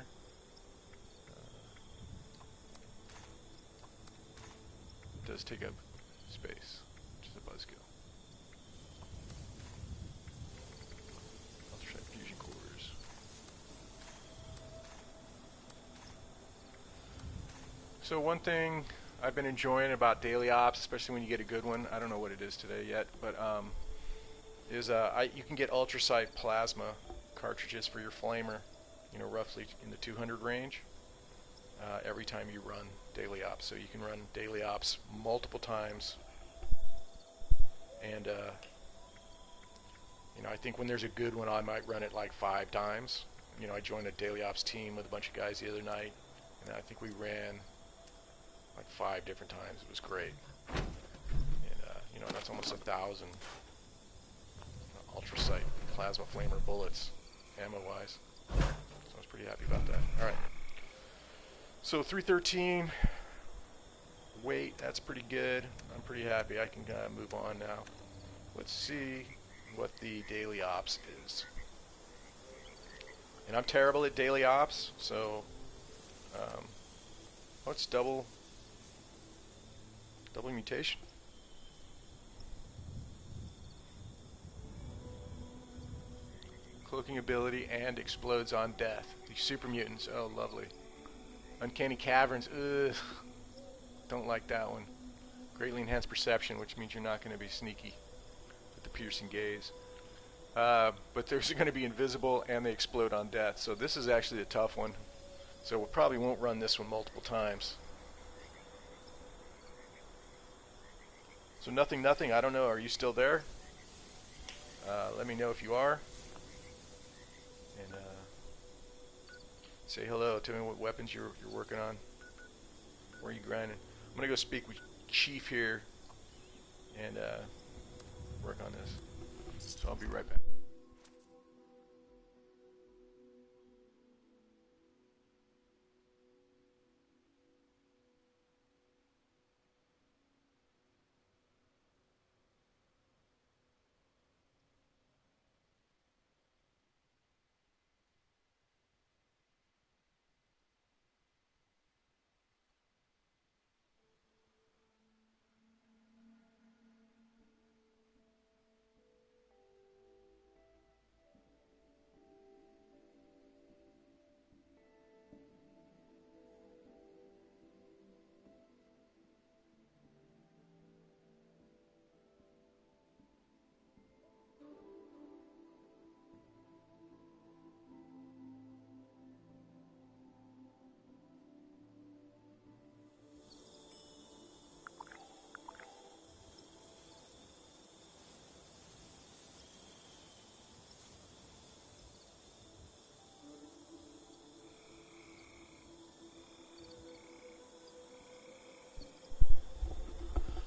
It does take up space, which is a buzzkill. Ultracite fusion cores. So one thing I've been enjoying about daily ops, especially when you get a good one, I don't know what it is today yet, but is you can get Ultracite plasma cartridges for your flamer, you know, roughly in the 200 range, every time you run daily ops. So you can run daily ops multiple times, and you know, I think when there's a good one, I might run it like 5 times. You know, I joined a daily ops team with a bunch of guys the other night, and I think we ran like 5 different times. It was great, and you know, that's almost 1,000 Ultracite plasma flamer bullets, ammo-wise. So I was pretty happy about that. All right. So 313 weight, that's pretty good. I'm pretty happy. I can move on now. Let's see what the daily ops is. And I'm terrible at daily ops, so what's double mutation? Cloaking ability and explodes on death. The Super-Mutants, oh lovely. Uncanny Caverns, ugh. Don't like that one. Greatly enhanced perception, which means you're not going to be sneaky with the piercing gaze. But there's going to be invisible and they explode on death. So this is actually a tough one. So we probably won't run this one multiple times. So nothing, I don't know, are you still there? Let me know if you are. And say hello, tell me what weapons you're working on. Where are you grinding? I'm going to go speak with Chief here and work on this. So I'll be right back.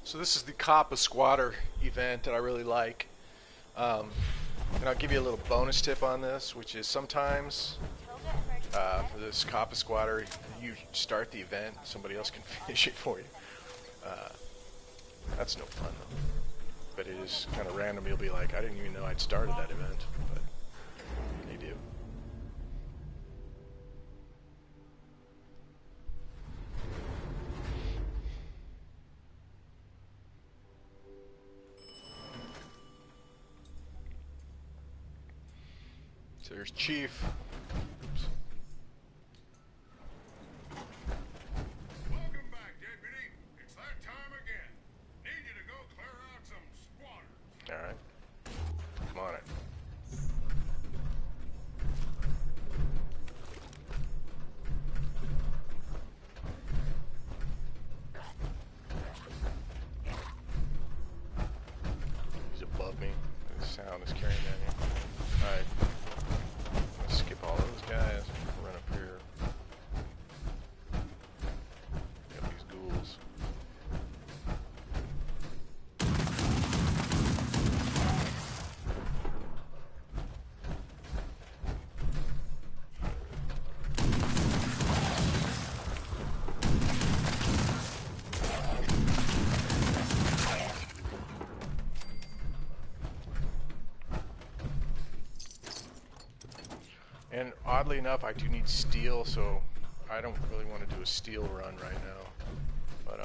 So this is the Kappa Squatter event that I really like. And I'll give you a little bonus tip on this, which is sometimes for this Kappa Squatter, you start the event, somebody else can finish it for you. That's no fun though. But it is kind of random. You'll be like, I didn't even know I'd started that event, but they do. So there's Chief. Oops. Welcome back, Deputy. It's that time again. Need you to go clear out some squatters. All right. Come on it. He's above me. The sound is carrying down here. All right. Skip all those guys. oddly enough, I do need steel, so I don't really want to do a steel run right now. But you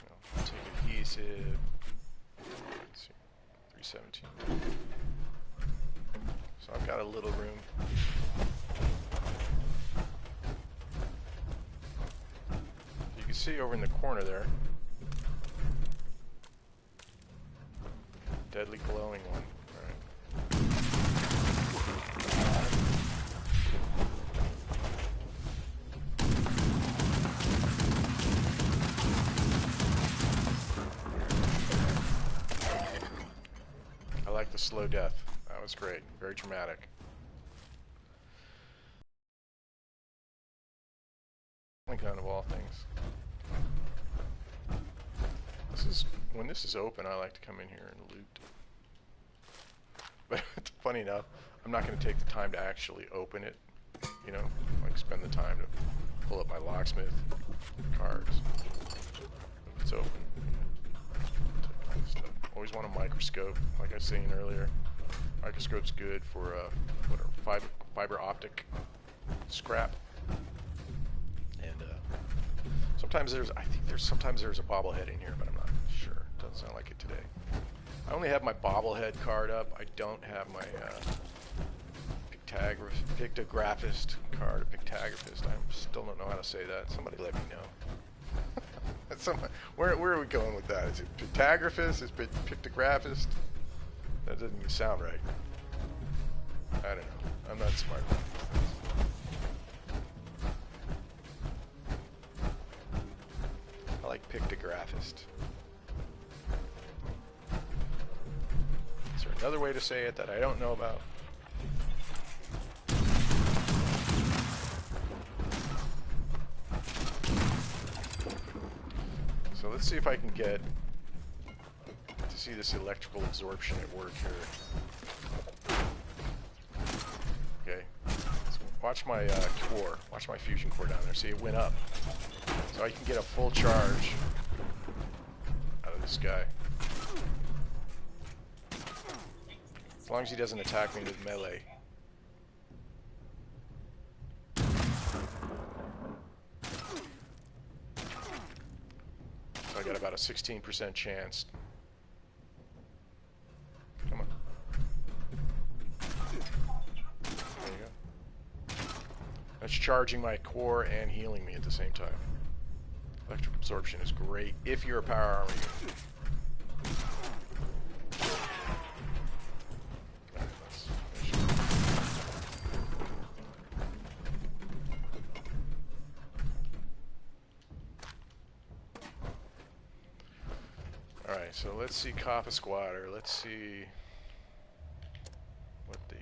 know, take adhesive. Let's see, 317. So I've got a little room. You can see over in the corner there, deadly glowing one. I like the slow death. That was great. Very dramatic. Gun of all things. This is when this is open. I like to come in here and loot. But funny enough, I'm not going to take the time to actually open it. You know, like spend the time to pull up my locksmith cards. It's open. Always want a microscope, like I was saying earlier. Microscope's good for fiber optic scrap. And sometimes sometimes there's a bobblehead in here, but I'm not sure. Doesn't sound like it today. I only have my bobblehead card up. I don't have my pictographist card, pictographist. I still don't know how to say that. Somebody let me know. Where are we going with that? Is it pictographist? Is it pictographist? That doesn't even sound right. I don't know. I'm not smart. I like pictographist. Is there another way to say it that I don't know about? So let's see if I can get to see this electrical absorption at work here. Okay. Watch my core. Watch my fusion core down there. See, it went up. So I can get a full charge out of this guy. As long as he doesn't attack me with melee. So I got about a 16% chance. Come on. There you go. That's charging my core and healing me at the same time. Electric absorption is great if you're a power armor unit. Alright, so let's see Kappa Squatter. Let's see what the...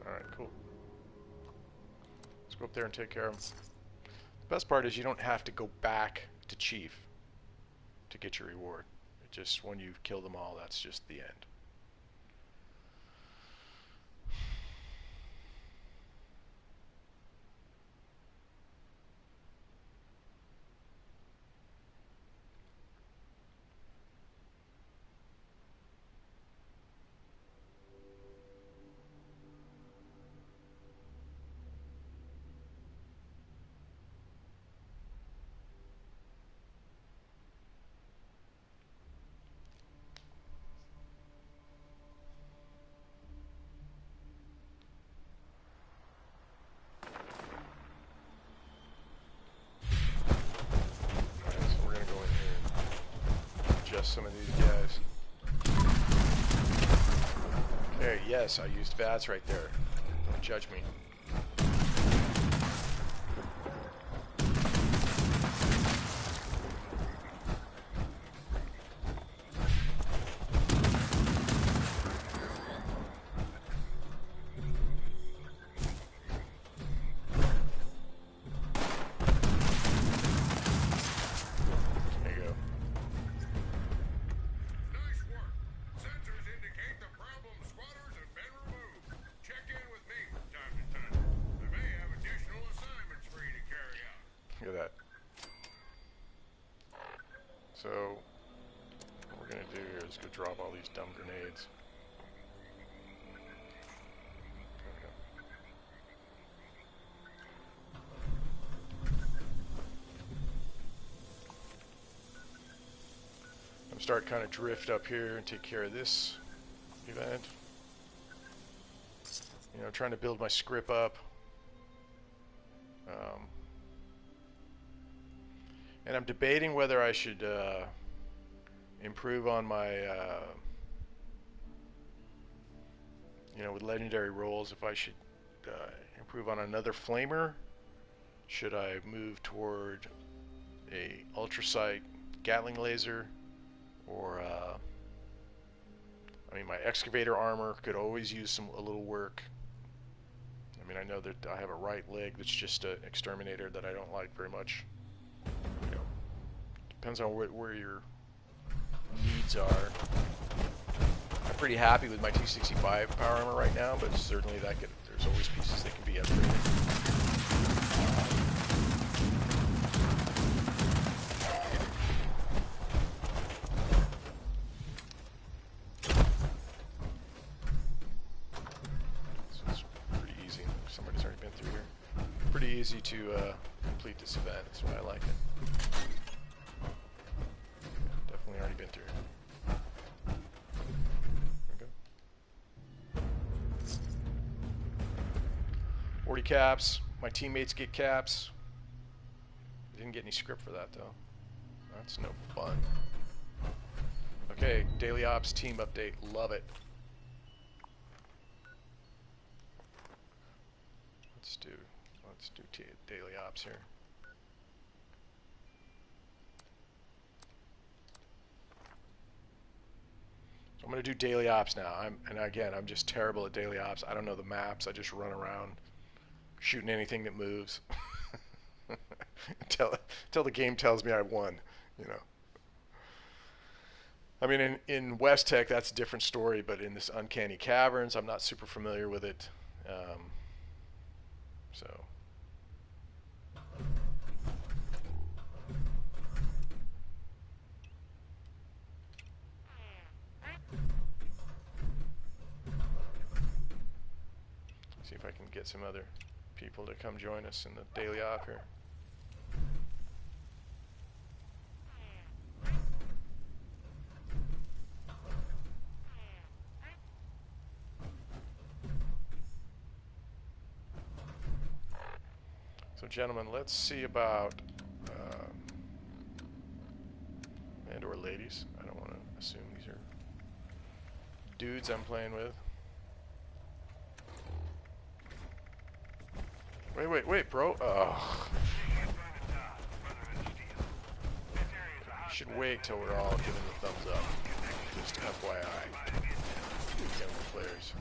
Alright, cool. Let's go up there and take care of them. The best part is you don't have to go back to Chief to get your reward. It just, when you've killed them all, that's just the end. Some of these guys. Okay, yes, I used VATS right there. Don't judge me. Look at that. So, what we're going to do here is go drop all these dumb grenades. I'm starting to kind of drift up here and take care of this event. You know, trying to build my script up. And I'm debating whether I should improve on my, you know, with legendary rolls, if I should improve on another flamer. Should I move toward a Ultracite Gatling laser? Or, I mean, my excavator armor could always use a little work. I mean, I know that I have a right leg that's just an exterminator that I don't like very much. You know, depends on where your needs are. I'm pretty happy with my 265 power armor right now, but certainly there's always pieces that can be upgraded. Easy to complete this event. That's why I like it. Definitely already been through it. There we go. 40 caps. My teammates get caps. I didn't get any script for that though. That's no fun. Okay, daily ops team update. Love it. Let's do daily ops here. So I'm going to do daily ops now. I'm just terrible at daily ops. I don't know the maps. I just run around shooting anything that moves until the game tells me I won. You know. I mean, in Westtek that's a different story, but in this Uncanny Caverns, I'm not super familiar with it. So. See if I can get some other people to come join us in the daily op here. So gentlemen, let's see about, and or ladies, I don't want to assume these are dudes I'm playing with. Wait, bro. Oh. You should wait till we're all giving the thumbs up. Just FYI. Younger players.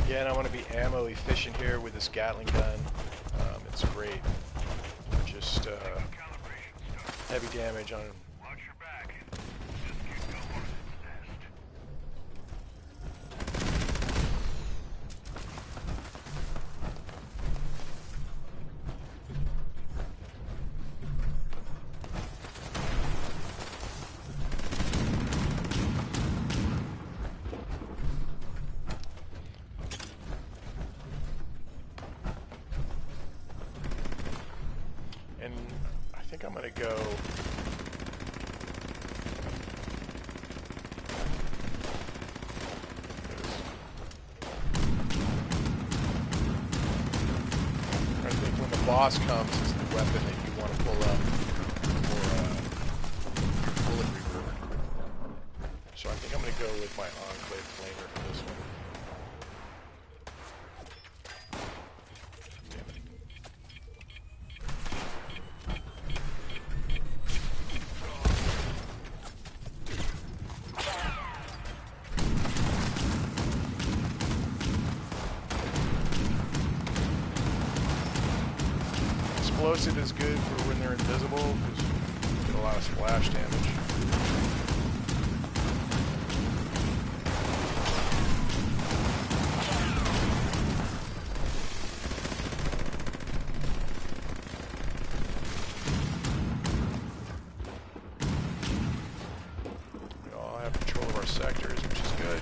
Again, I want to be ammo efficient here with this Gatling gun. It's great. Just heavy damage on I'm going to go I think when the boss comes, it's the weapon that you want to pull up for bullet removal. So I think I'm going to go with my Enclave Flamer for this one. explosive is good for when they're invisible, because you get a lot of splash damage. We all have control of our sectors, which is good.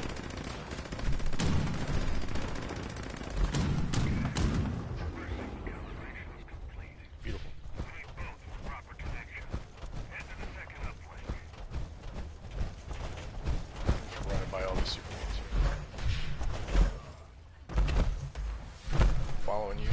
Following you.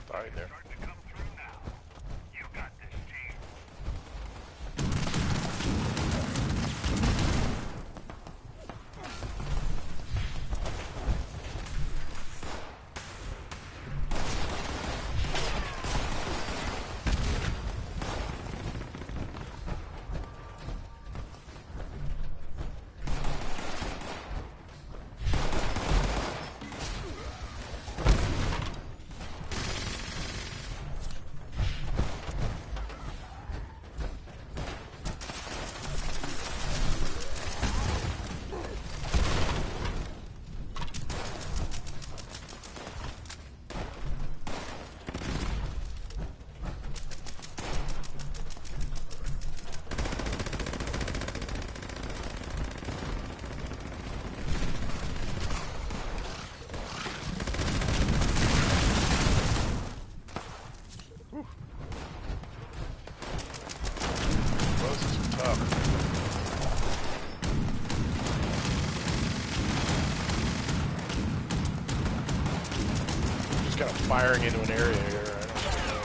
Died there. Kind of firing into an area here. I don't know.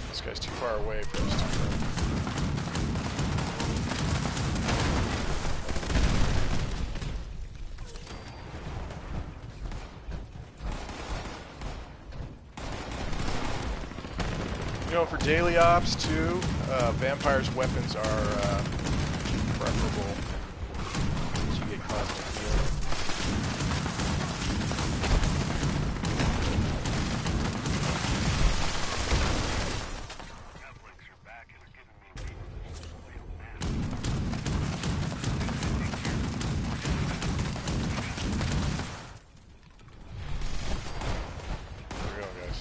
This guy's too far away for us to go. You know, for daily ops too, vampires' weapons are preferable as we get constant healing. There we go, guys.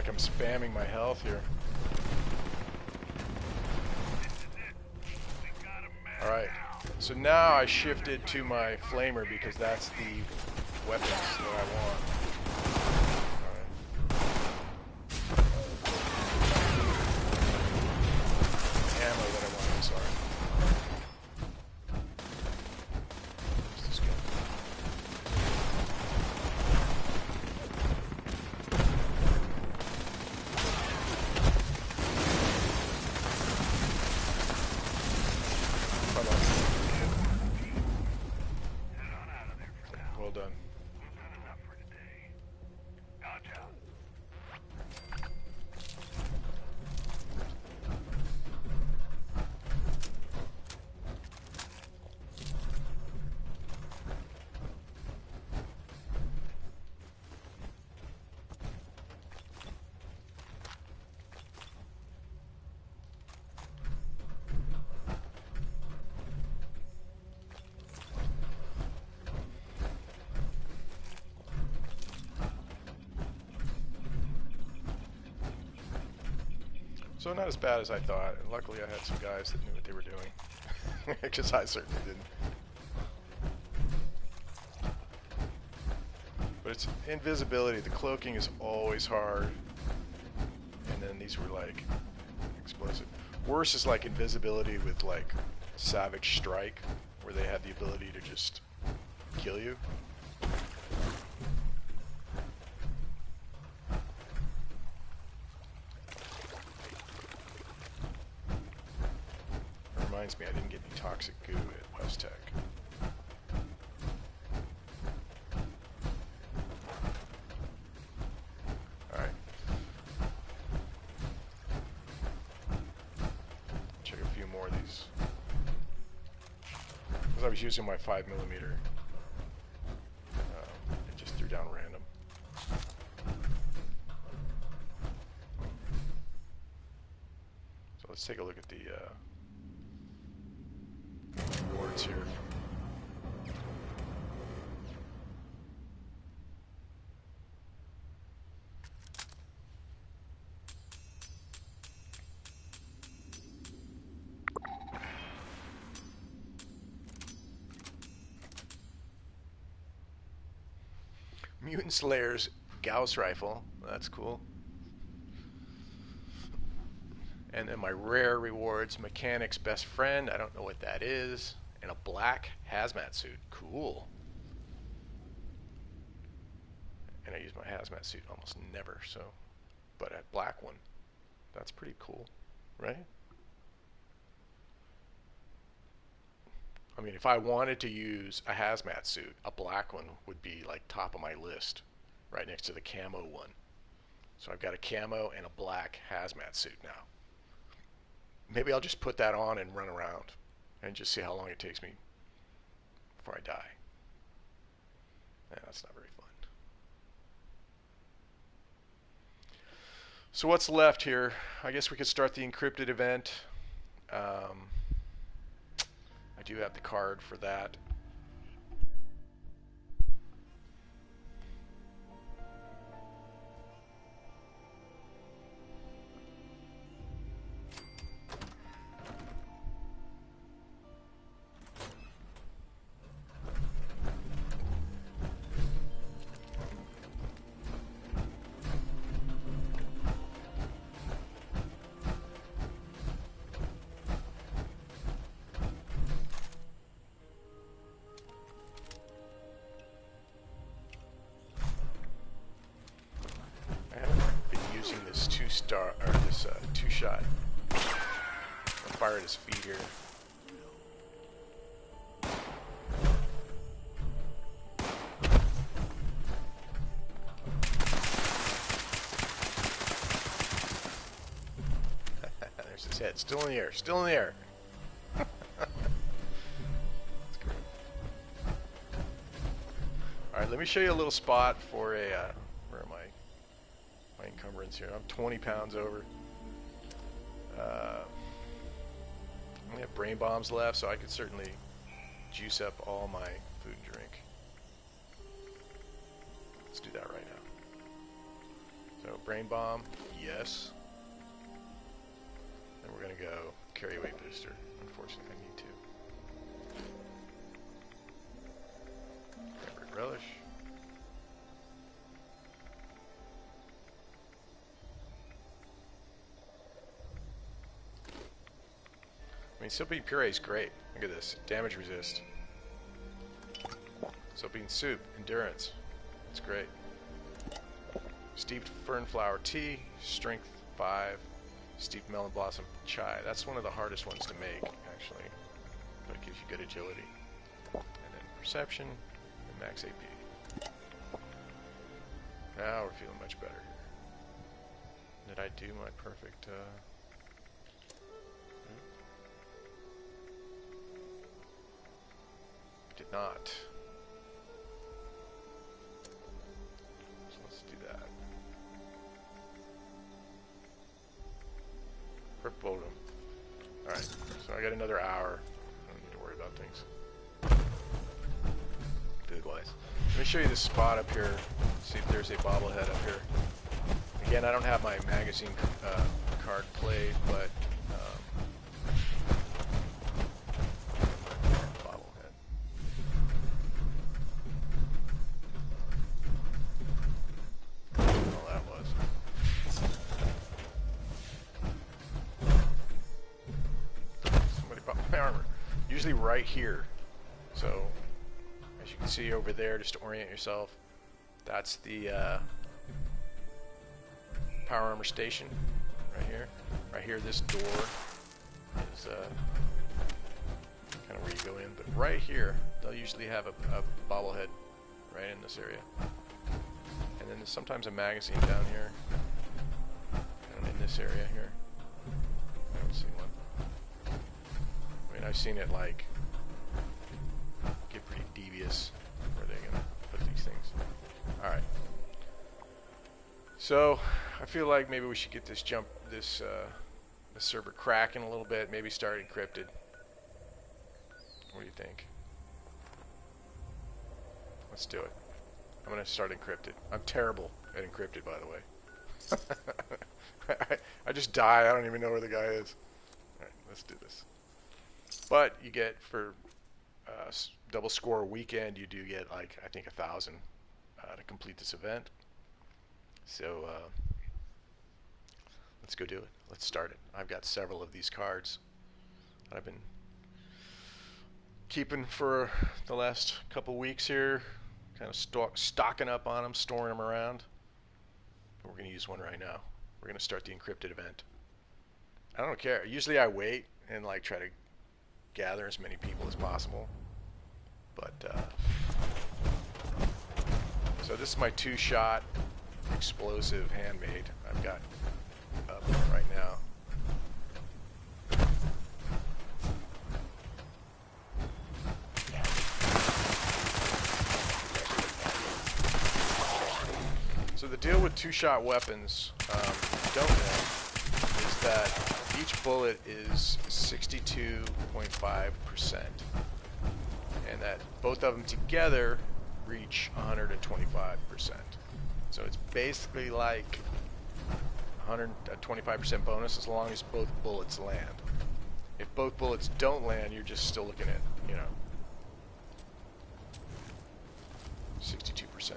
I'm spamming my health here. Alright, so now I shifted to my flamer because that's the weapons that I want. Ammo that I want, I'm sorry. Where's this gun? Well done. So not as bad as I thought. And luckily I had some guys that knew what they were doing. Because I certainly didn't. But it's invisibility. The cloaking is always hard. And then these were like explosive. Worse is like invisibility with like Savage Strike, where they have the ability to just kill you. It reminds me I didn't get any toxic goo at Westtek. I was using my 5mm. It just threw down random. So let's take a look at the rewards here. Mutant Slayer's Gauss rifle, that's cool. And then my rare rewards, Mechanic's Best Friend, I don't know what that is, and a black hazmat suit, cool. And I use my hazmat suit almost never, so, but a black one, that's pretty cool, right? I mean, if I wanted to use a hazmat suit, a black one would be like top of my list, right next to the camo one. So I've got a camo and a black hazmat suit now. Maybe I'll just put that on and run around and just see how long it takes me before I die. Yeah, that's not very fun. So what's left here? I guess we could start the encrypted event. I do have the card for that. Two-shot. I'll fire at his feet here. There's his head, still in the air, still in the air. That's great. Alright, let me show you a little spot for a, where am I? My encumbrance here. I'm 20 pounds over. I only have brain bombs left, so I could certainly juice up all my food and drink. Let's do that right now. So brain bomb, yes. Then we're gonna go carry weight booster. Unfortunately, I need to. Cranberry relish. I mean, Silbean Puree is great. Look at this. Damage resist. Silbean Soup. Endurance. It's great. Steeped Fernflower Tea. Strength 5. Steeped Melon Blossom Chai. That's one of the hardest ones to make, actually. But it gives you good agility. And then Perception. And Max AP. Now we're feeling much better here. Did I do my perfect... Did not. So let's do that. Perfect Boldum. Alright, so I got another hour. I don't need to worry about things. Food wise. Let me show you this spot up here. See if there's a bobblehead up here. I Again, I don't have my magazine card played, but bobblehead. All that was. Somebody bought my armor. Usually right here. So, as you can see over there, just to orient yourself, that's the power armor station right here. Right here, this door is kind of where you go in. But right here, they'll usually have a bobblehead right in this area. And then there's sometimes a magazine down here. And in this area here. I haven't seen one. I mean, I've seen it like get pretty devious where they're gonna put these things. Alright. So I feel like maybe we should get this this server cracking a little bit, maybe start encrypted. What do you think? Let's do it. I'm gonna start encrypted. I'm terrible at encrypted, by the way. I just die, I don't even know where the guy is. Alright, let's do this. But you get, for double score weekend, you do get like, I think 1,000 to complete this event. So let's go do it. Let's start it. I've got several of these cards that I've been keeping for the last couple weeks here, kind of stocking up on them, storing them around. But we're going to use one right now. We're going to start the encrypted event. I don't care. Usually I wait and like try to gather as many people as possible. But so this is my 2-shot explosive handmade I've got up right now. So the deal with 2-shot weapons, if you don't know, is that each bullet is 62.5%, and that both of them together reach 125%. So it's basically like 125% bonus as long as both bullets land. If both bullets don't land, you're just still looking at, 62%. So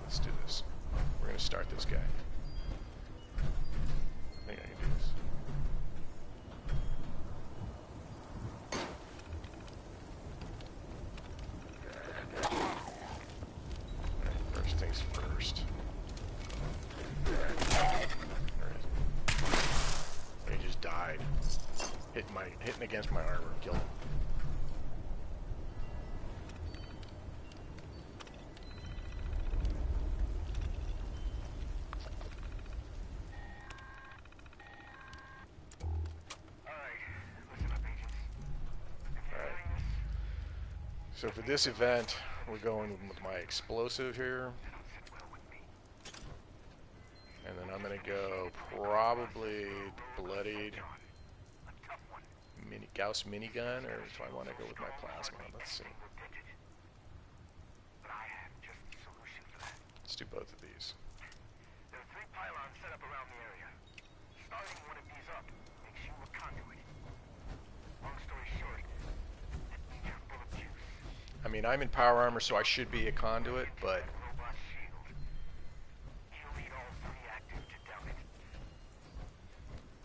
let's do this. We're going to start this guy. I think I can do this. First things first. He just died. Hitting against my armor, killed him. So for this event, we're going with my explosive here. And then I'm going to go probably Bloodied Gauss Minigun, or do I want to go with my plasma? Let's see. Let's do both of these. There are 3 pylons set up around the area. Starting one of these up makes you a conduit. Long story short, that means you're full of juice. I mean, I'm in power armor, so I should be a conduit, but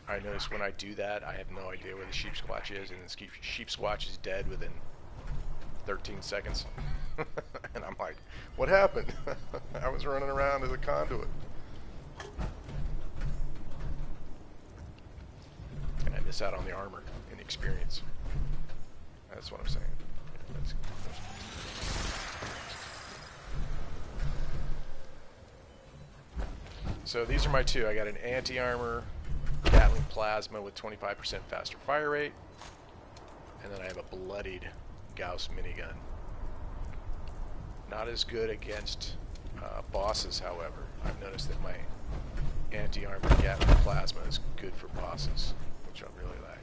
I notice when I do that, I have no idea where the sheep squatch is, and the sheep squatch is dead within 13 seconds. And I'm like, what happened? I was running around as a conduit. And I miss out on the armor and the experience. That's what I'm saying. So these are my 2. I got an Anti-Armor Gatling Plasma with 25% faster fire rate, and then I have a Bloodied Gauss Minigun. Not as good against bosses, however. I've noticed that my Anti-Armor Gatling Plasma is good for bosses, which I really like.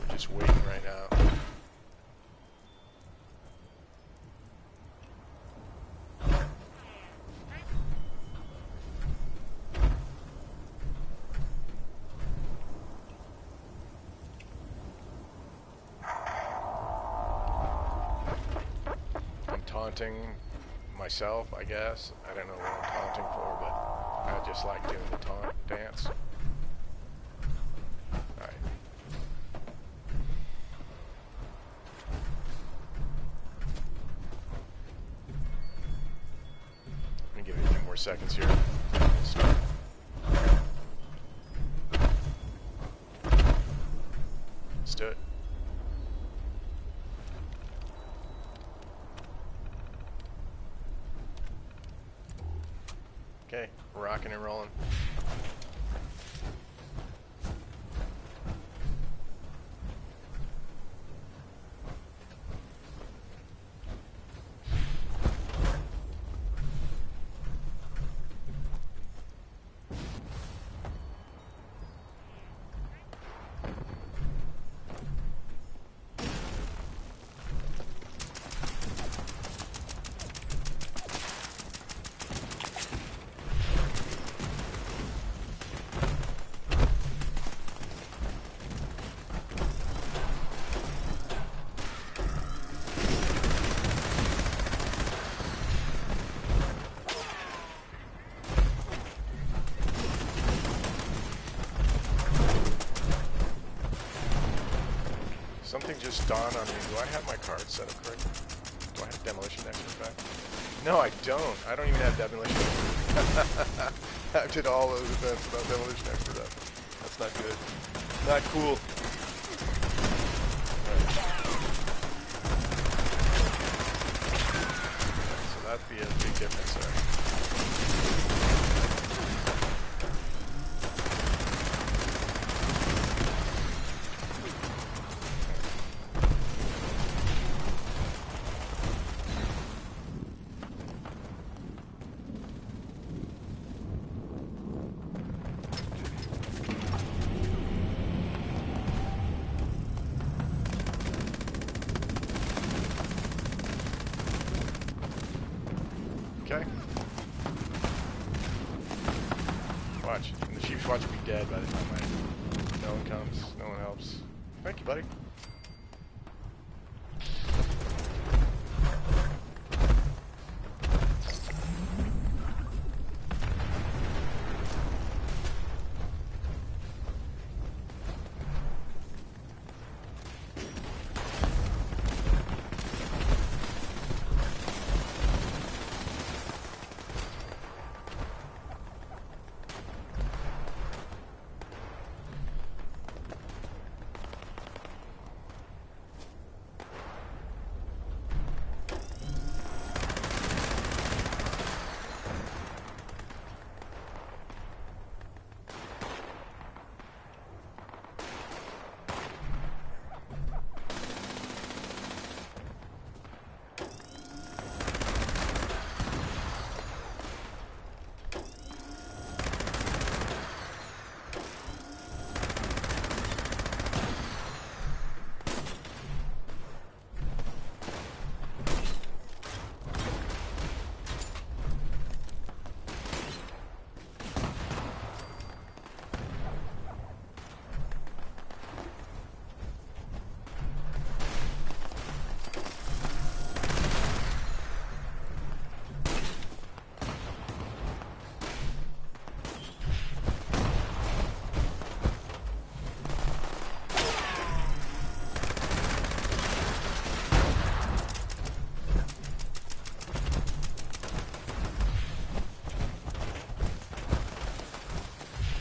We're just waiting right now. taunting myself, I guess. I don't know what I'm taunting for, but I just like doing the taunt dance. Alright. Let me give you a few more seconds here. Start. Let's do it. Okay, rocking and rolling. Something just dawned on me. Do I have my card set up correctly? Do I have demolition expert back? No, I don't. I don't even have demolition expert. I did all those events without demolition expert up. That's not good. Not cool. Right. So that'd be a big difference there. Okay. Watch. And the sheep's watch will be dead by the time no one comes. No one helps. Thank you, buddy.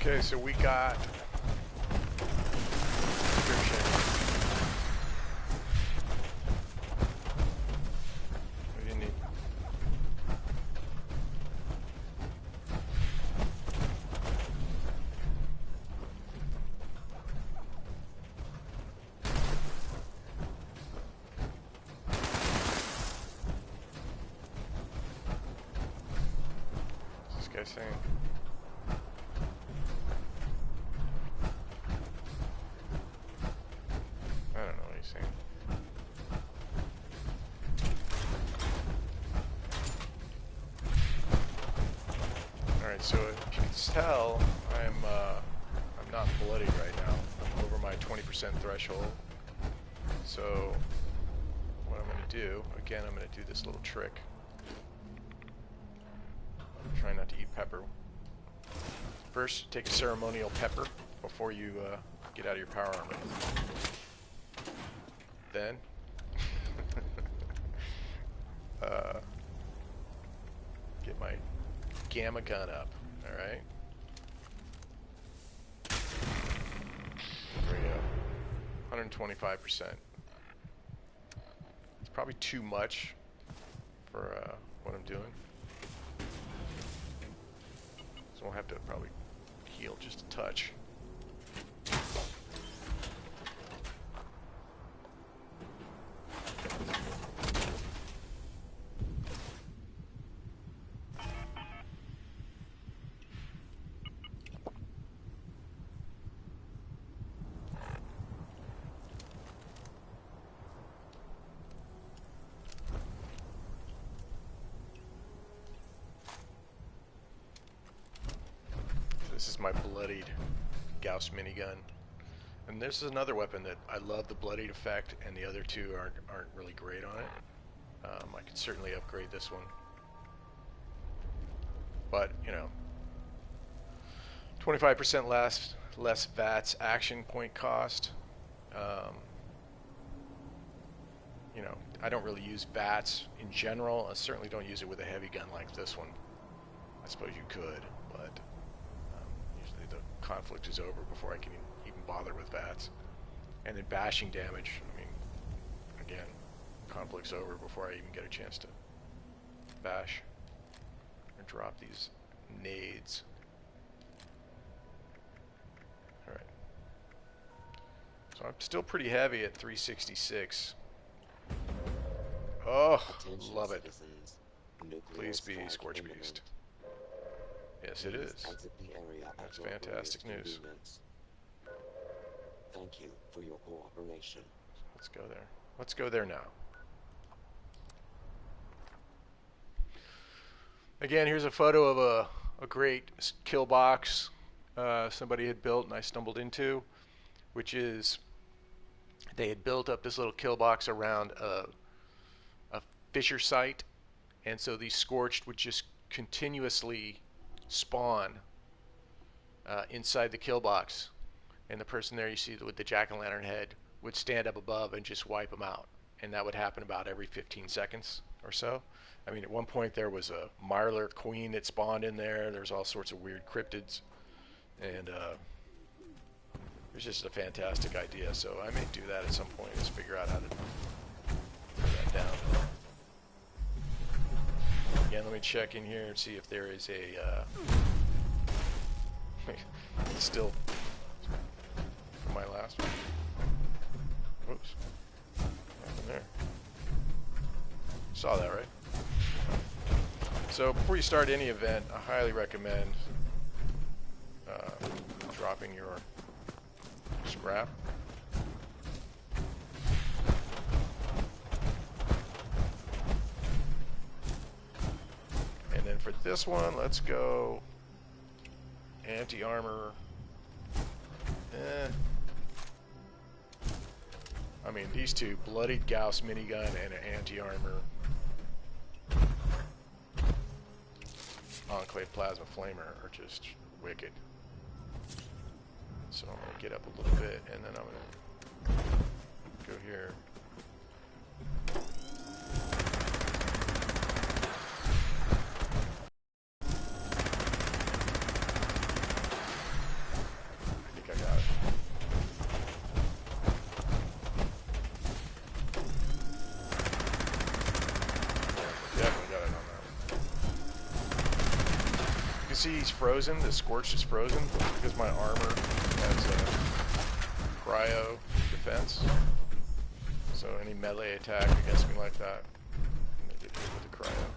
Okay, so we got description. What do you need? What's this guy saying? Alright, so if you can tell, I'm not bloodied right now. I'm over my 20% threshold. So what I'm going to do, again, I'm going to do this little trick. Try not to eat pepper. First, take a ceremonial pepper before you get out of your power armor. Then, get my gamma gun up. Alright. There we go. 125%. It's probably too much for what I'm doing. So we'll have to probably heal just a touch. This is my Bloodied Gauss Minigun. And this is another weapon that I love the bloodied effect, and the other two aren't really great on it. I could certainly upgrade this one. But, you know, 25% less VATS action point cost. You know, I don't really use VATS in general. I certainly don't use it with a heavy gun like this one. I suppose you could, but usually the conflict is over before I can even bother with VATS. And then bashing damage, I mean, again, conflict's over before I even get a chance to bash or drop these nades. Alright. So I'm still pretty heavy at 366. Oh, Attention love it. citizens. Please be Nuclear strike Scorchbeast. imminent. Yes, it is. Please exit the area at That's your fantastic earliest news. convenience. Thank you for your cooperation. Let's go there. Let's go there now. Again, here's a photo of a great kill box somebody had built and I stumbled into, which is they had built up this little kill box around a Fissure site, and so these Scorched would just continuously spawn inside the kill box, and the person there you see with the jack-o'-lantern head would stand up above and just wipe them out, and that would happen about every 15 seconds or so. I mean, at one point there was a Marler Queen that spawned in there. There's all sorts of weird cryptids, and it was just a fantastic idea. So I may do that at some point. Let's figure out how to put that down. Again, let me check in here and see if there is a still from my last one. Whoops. Nothing there. Saw that, right? So before you start any event, I highly recommend dropping your scrap. And then for this one, let's go Anti-Armor. I mean, these two, Bloodied Gauss Minigun and an Anti-Armor Enclave Plasma Flamer are just wicked. So I'm going to get up a little bit, and then I'm going to go here. I think I got it. Definitely got it on that. You can see he's frozen. The Scorched is frozen because my armor has a cryo defense. So any melee attack against me like that, I'm gonna get hit with the cryo,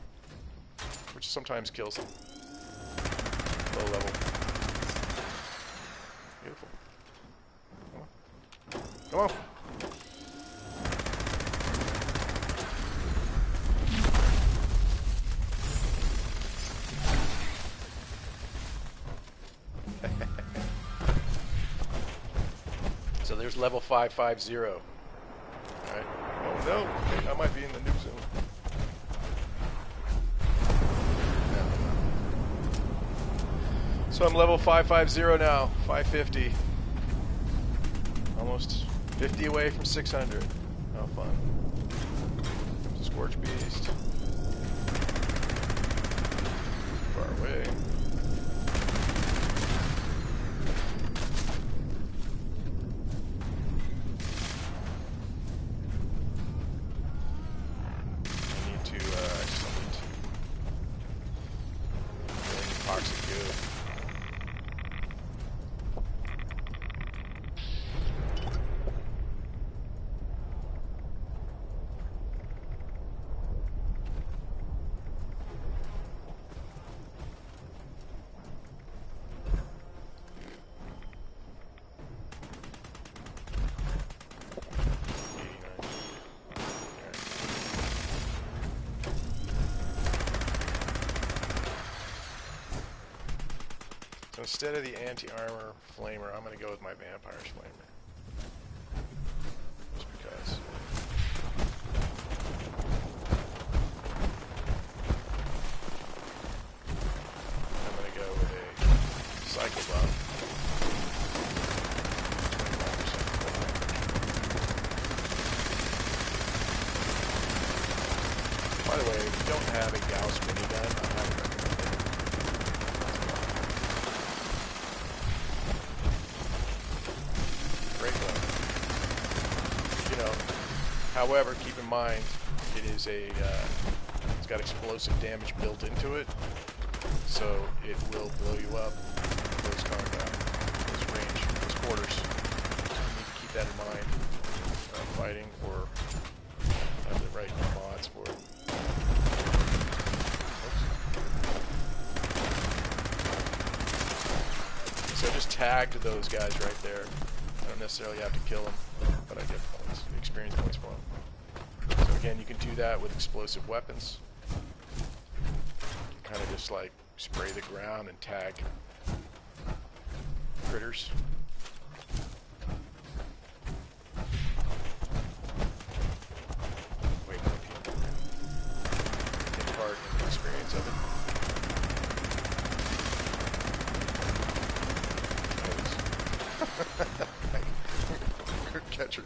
which sometimes kills them. Low level. Beautiful. Come on. Come on. So there's level 550. Alright. Oh, No, I might be in the nuke zone. So I'm level 550 now, 550. Almost 50 away from 600. How fun. Scorchbeast. Far away. So instead of the Anti-Armor Flamer, I'm going to go with my Vampire's Flamer. Just because. I'm going to go with a Cycle Buff. 25% By the way, if you don't have a Gauss Minigun, I highly recommend it. However, keep in mind, it is it's got explosive damage built into it, so it will blow you up close combat, close range, close quarters. You need to keep that in mind when fighting, or have the right mods for it. Oops. So I just tagged those guys right there. I don't necessarily have to kill them, but I get points, experience points for them. So again, you can do that with explosive weapons. Kind of just like spray the ground and tag critters. Wait for people to take part in the experience of it. Good catcher.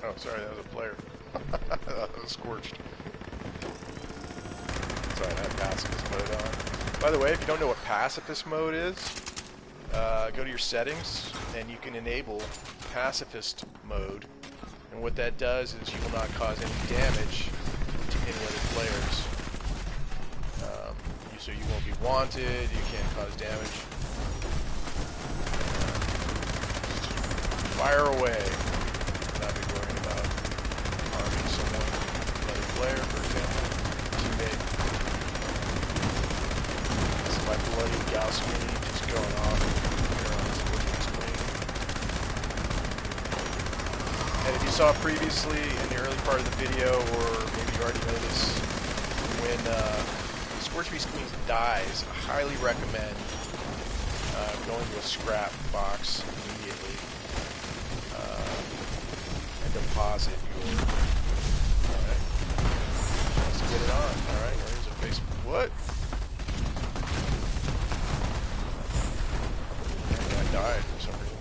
Oh, sorry, that was a player. That was scorched. Sorry, I had pacifist mode on. By the way, if you don't know what pacifist mode is, go to your settings and you can enable pacifist mode. And what that does is you will not cause any damage to any other players. So you won't be wanted, you can't cause damage. Fire away. Not be worrying about harming someone, another player, for example, teammate. This is my Bloodied Gauss Minigun just going off here on Scorchbeast Queen. And if you saw previously in the early part of the video, or maybe you already know this, when Scorchbeast Queen dies, I highly recommend going to a scrap box immediately. Deposit your. Alright. Let's get it on. Alright, there's a face. What? I died for some reason.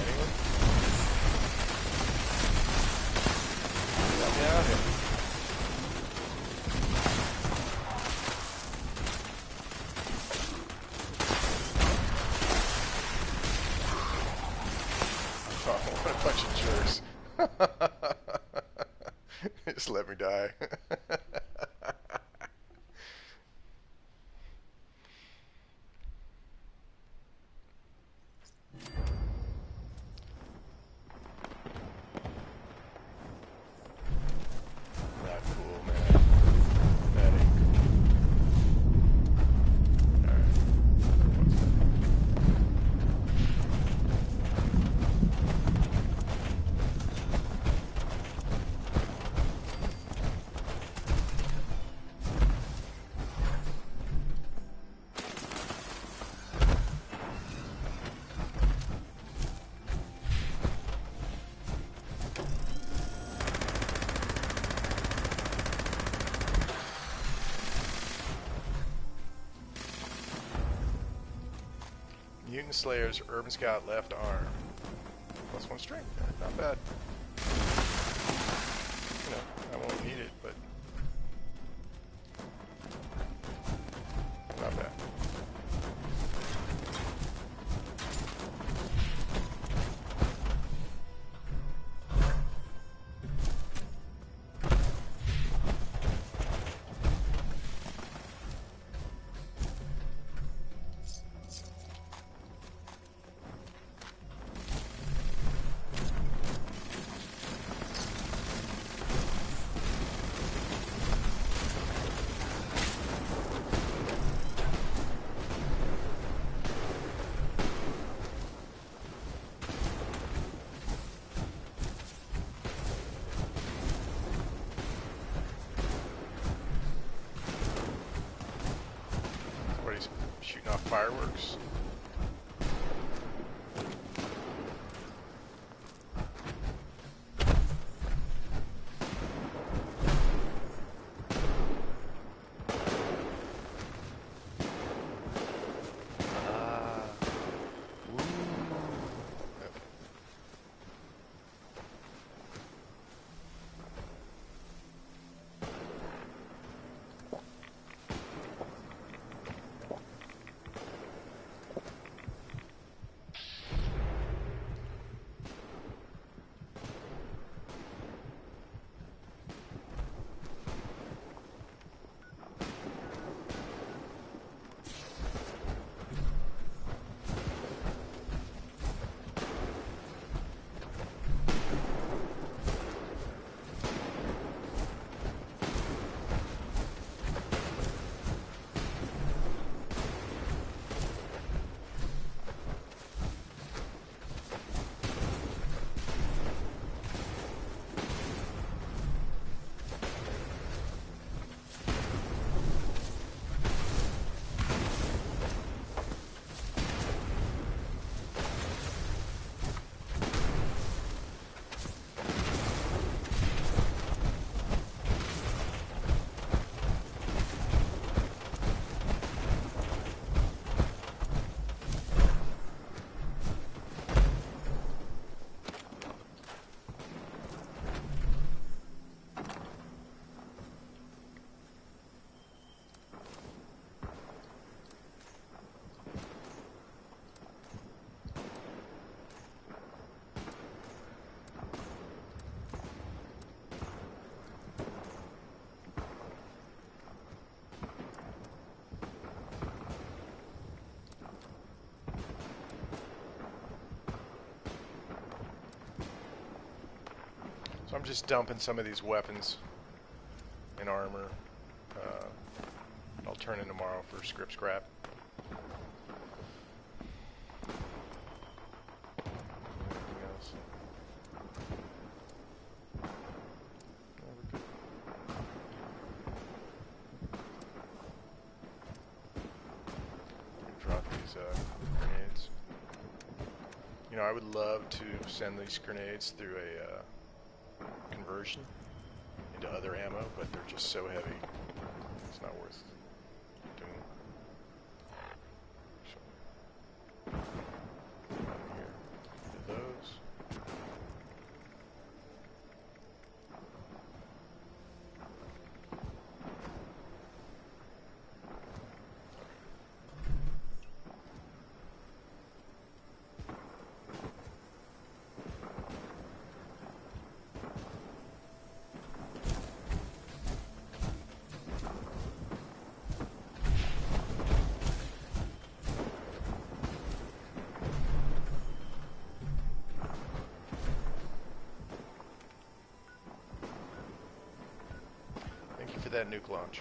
Anyone? Let me out here. Just let me die. Not cool, man. That ain't cool. Alright. Mutant Slayer's Urban Scout left arm. +1 strength. Not bad. You know, I won't need it, but not bad. Shooting off fireworks. I'm just dumping some of these weapons and armor. I'll turn in tomorrow for script scrap. Anything else? No, we're good. Drop these grenades. You know, I would love to send these grenades through a conversion into other ammo, but they're just so heavy, it's not worth doing. So, here, do those. that nuke launch.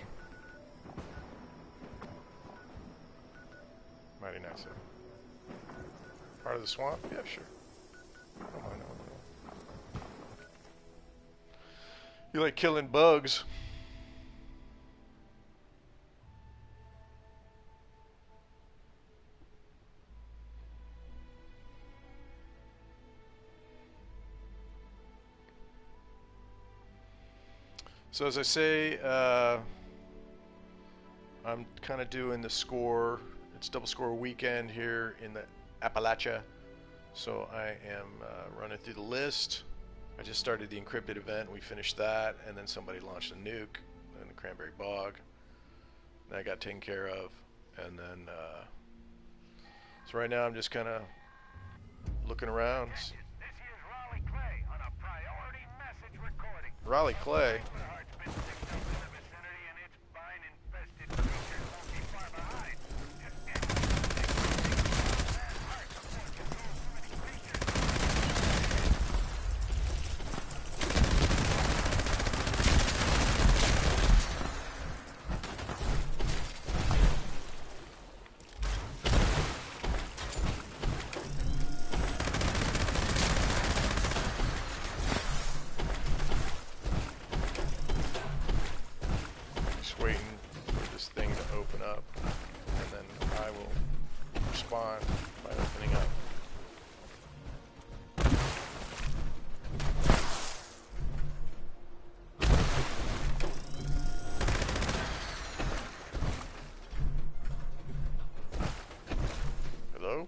Mighty nice of it. Part of the swamp? Yeah, sure. Don't mind that. You like killing bugs. So as I say, I'm kind of doing the score. It's double score weekend here in the Appalachia. So I am running through the list. I just started the encrypted event. We finished that, and then somebody launched a nuke in the Cranberry Bog. That got taken care of, and then so right now I'm just kind of looking around. This here's Raleigh Clay on a priority message recording. Raleigh Clay. Heart's been picked up in the vicinity, and its vine-infested creatures won't be far behind. By opening up. Hello?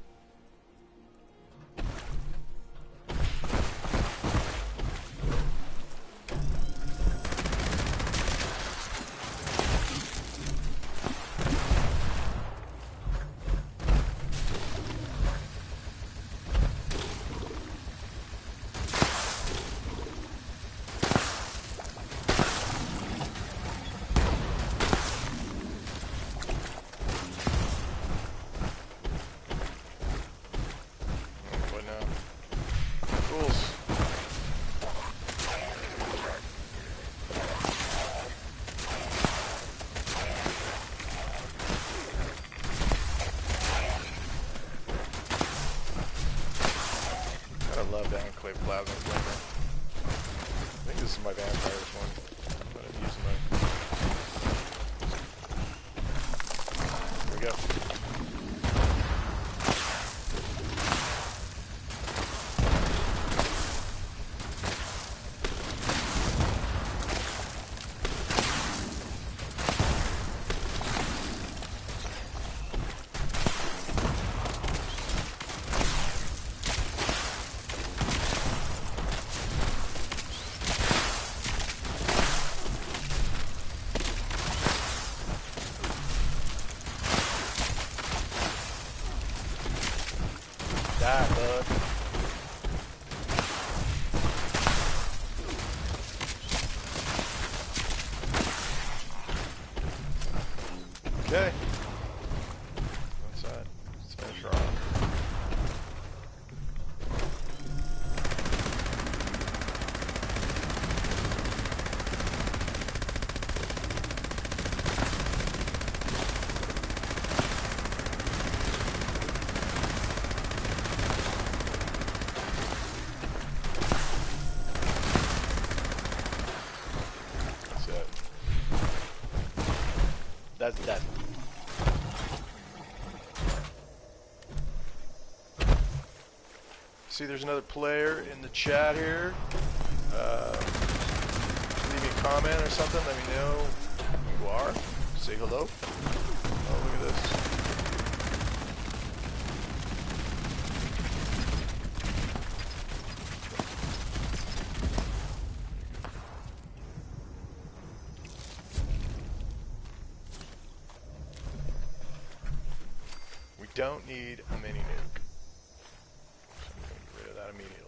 Enclave Plasma Flamer. I think this is my vampires one, but I'm using my... Here we go. Die, bud. Okay. That's that. Let's finish her off. That's that. See, there's another player in the chat here. Leave me a comment or something. Let me know who you are. Say hello. Oh, look at this. Don't need a mini nuke. So I'm going to get rid of that immediately.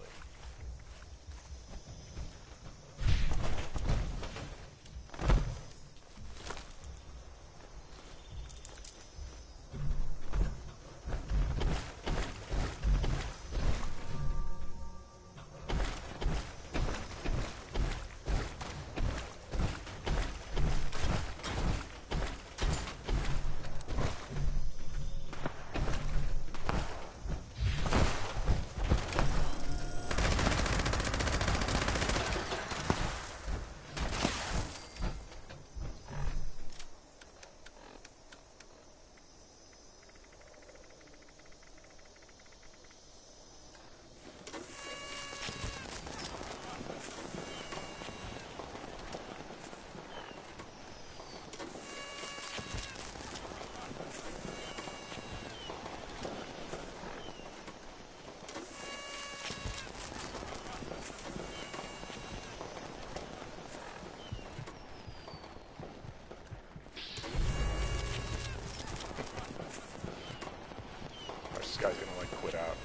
guy's gonna like quit out.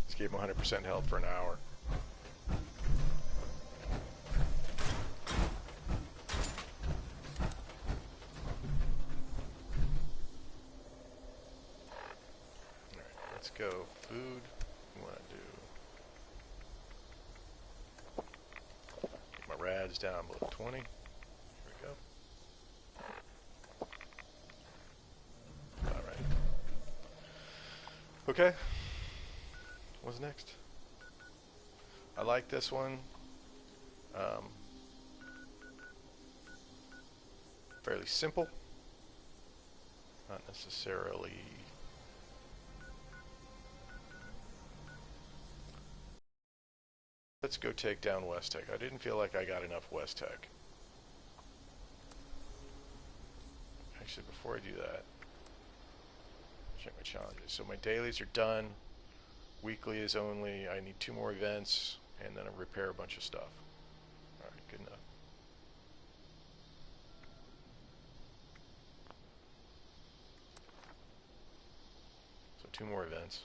Just gave him 100% health for an hour. Alright, let's go. Food. What do I do? Get my rads down below 20. Here we go. Alright. Okay. What's next? I like this one. Fairly simple. Not necessarily... Let's go take down Westtek. I didn't feel like I got enough Westtek. Actually, before I do that, check my challenges. So my dailies are done. Weekly is only, I need 2 more events, and then I repair a bunch of stuff. Alright, good enough. So 2 more events.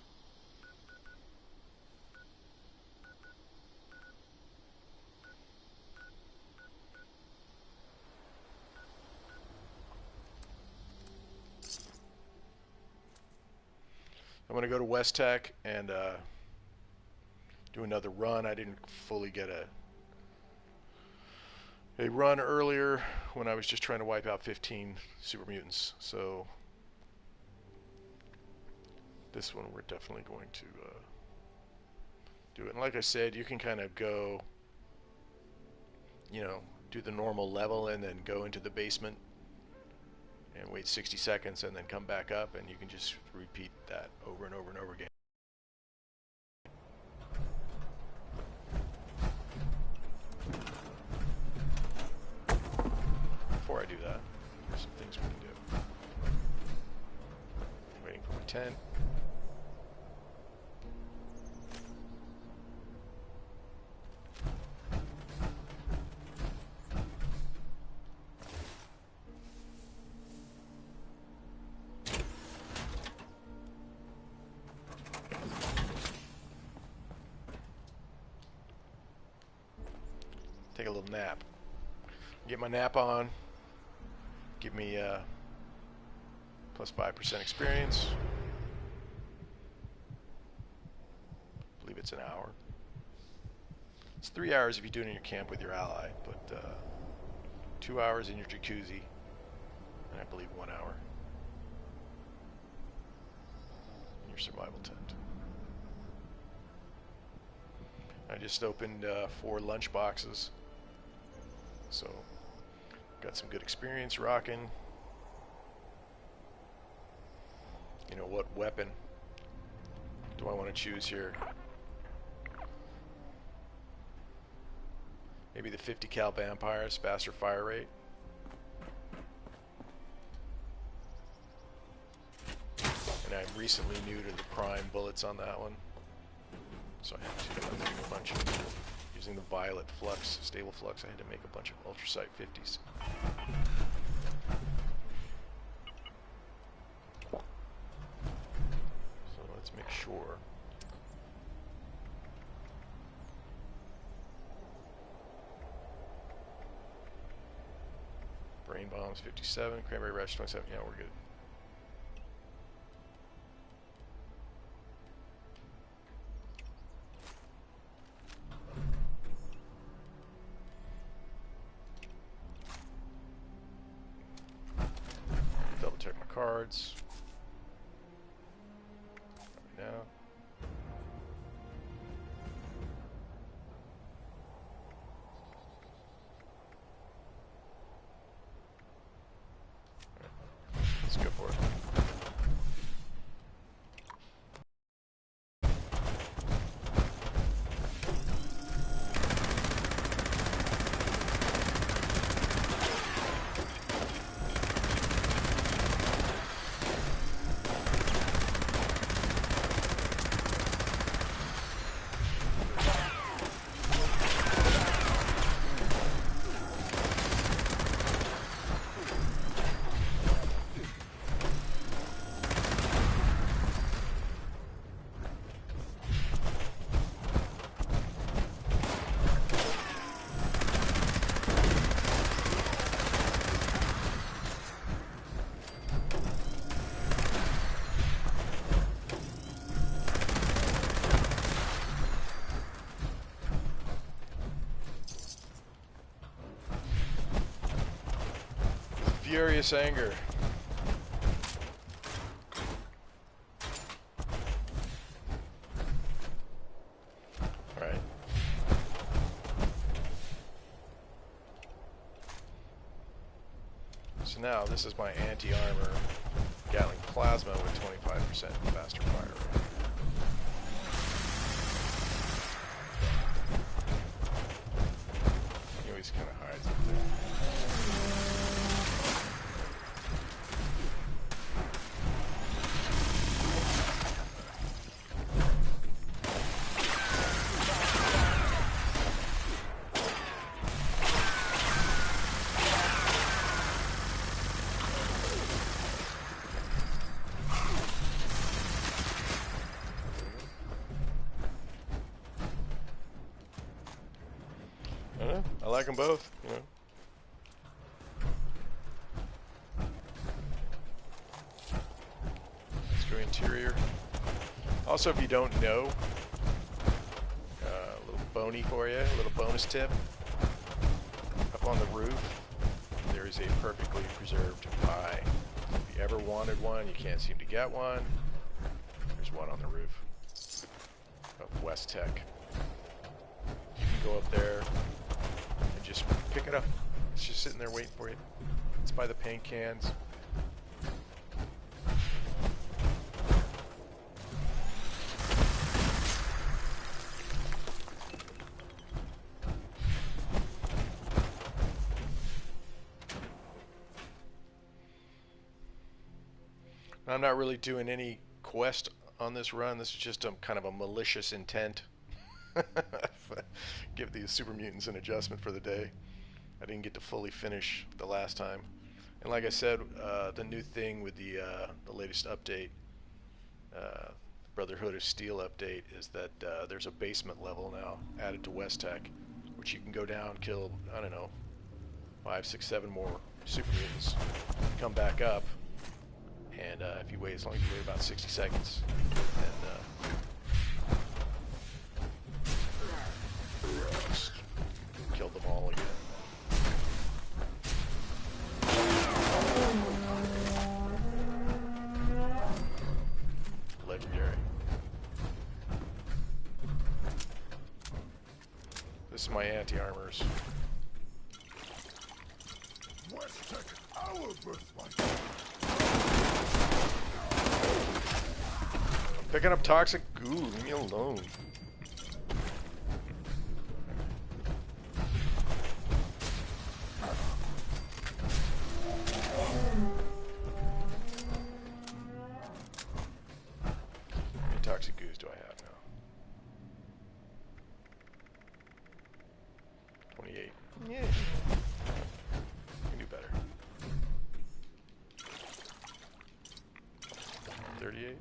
I'm going to go to Westtek and do another run. I didn't fully get a run earlier when I was just trying to wipe out 15 Super-Mutants. So this one we're definitely going to do it. And like I said, you can kind of go, you know, do the normal level and then go into the basement and wait 60 seconds and then come back up, and you can just repeat that over and over and over again. Before I do that, there's some things we can do. I'm waiting for my tent. Take a little nap. Get my nap on. Give me plus 5% experience. I believe it's an hour. It's 3 hours if you do it in your camp with your ally, but 2 hours in your jacuzzi, and I believe 1 hour in your survival tent. I just opened 4 lunch boxes. So, got some good experience rocking. You know, what weapon do I want to choose here? Maybe the 50 cal vampires, faster fire rate. And I'm recently new to the prime bullets on that one. So I had to make a bunch of... Using the violet flux, stable flux, I had to make a bunch of Ultracite 50s. So let's make sure. Brain bombs 57, cranberry rash 27. Yeah, we're good. Cards. Right now. Right. Let's go for it. Furious anger. Alright. So now this is my anti-armor Gatling Plasma with 25% faster fire rate. He always kind of hides up there. I like them both, you know. Let's go interior. Also, if you don't know, a little bony for you, a little bonus tip. Up on the roof, there is a perfectly preserved pie. If you ever wanted one, you can't seem to get one, there's one on the roof of Westtek. You can go up there and just pick it up. It's just sitting there waiting for you. It's by the paint cans. I'm not really doing any quest on this run. This is just a kind of a malicious intent. Give these Super-Mutants an adjustment for the day. I didn't get to fully finish the last time. And like I said, the new thing with the latest update, Brotherhood of Steel update, is that there's a basement level now added to Westtek, which you can go down, kill, I don't know, 5, 6, 7 more Super-Mutants, come back up, and if you wait, as long as you wait about 60 seconds, and kill them all again. Legendary. This is my anti-armors. Westtek, our birthright. Picking up toxic goo, leave me alone. How many toxic goos do I have now? 28. Yeah. We can do better. 38.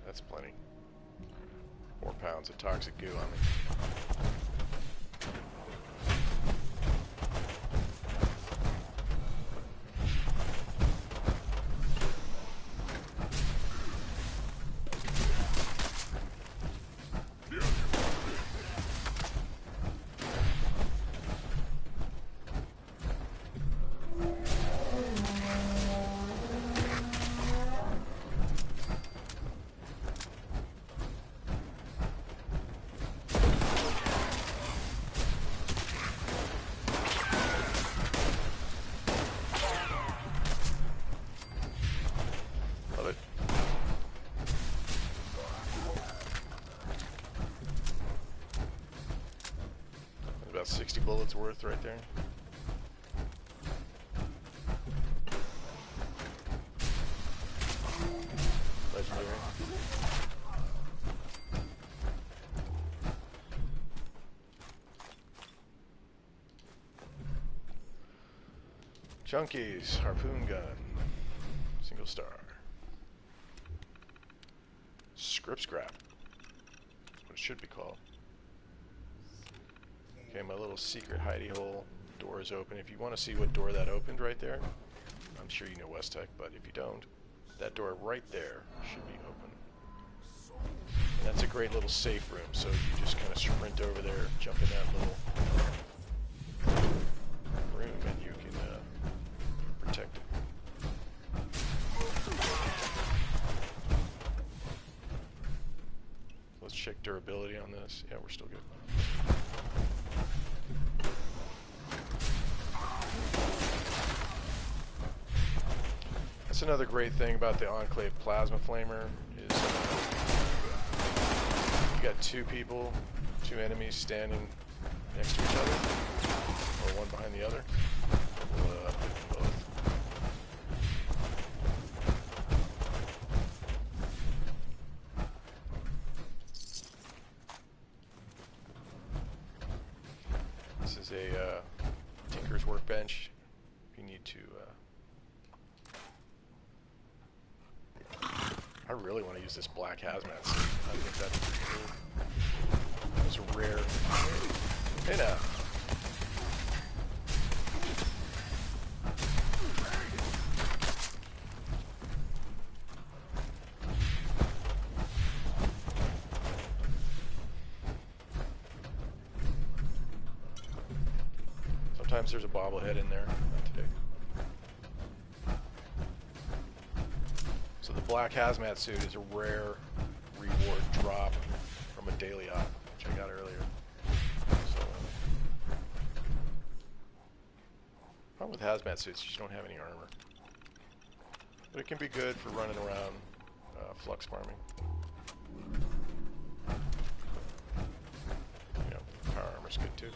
That's plenty. 4 pounds of toxic goo on me. About 60 bullets worth right there. Legendary. Junkies, harpoon gun, single star. Script scrap. That's what it should be called. Okay, my little secret hidey hole door is open. If you want to see what door that opened right there, on I'm sure you know Westtek, but if you don't, that door right there should be open. And that's a great little safe room, so you just kind of sprint over there, jump in that little room, and you can protect it. Let's check durability on this. Yeah, we're still good. That's another great thing about the Enclave Plasma Flamer is you got two people, two enemies standing next to each other, or one behind the other. We'll hit them both. This is a Tinker's Workbench. If you need to. I really want to use this black hazmat suit. I think that's pretty cool. It's a rare. Hey now. Sometimes there's a bobblehead in there. Not today. So the black hazmat suit is a rare reward drop from a daily op, which I got earlier. So, problem with hazmat suits, you just don't have any armor. But it can be good for running around flux farming. You know, power armor's good too.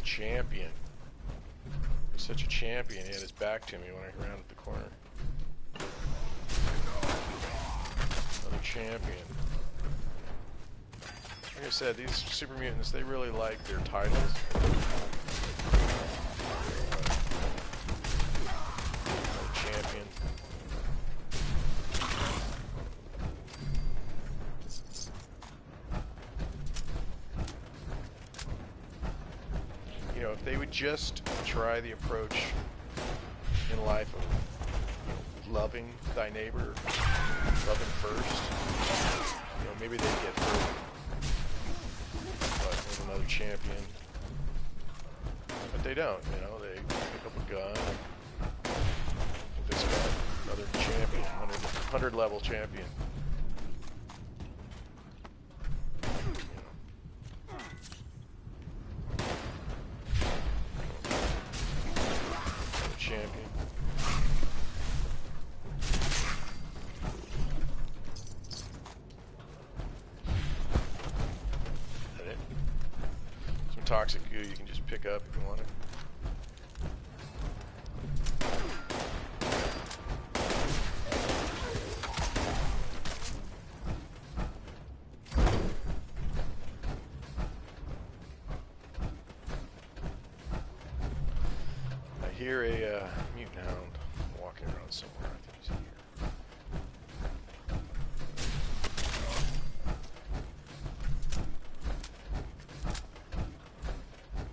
Champion. He's such a champion. He had his back to me when I rounded the corner. Another champion. Like I said, these Super-Mutants, they really like their titles. Another champion. You know, if they would just try the approach in life of, you know, loving thy neighbor, love him first, you know, maybe they'd get hurt. But there's another champion. But they don't, you know, they pick up a gun. This guy, another champion, 100 level champion. Champion. That it? Some toxic goo you can just pick up if you want it. I hear a mutant hound walking around somewhere. I think he's here.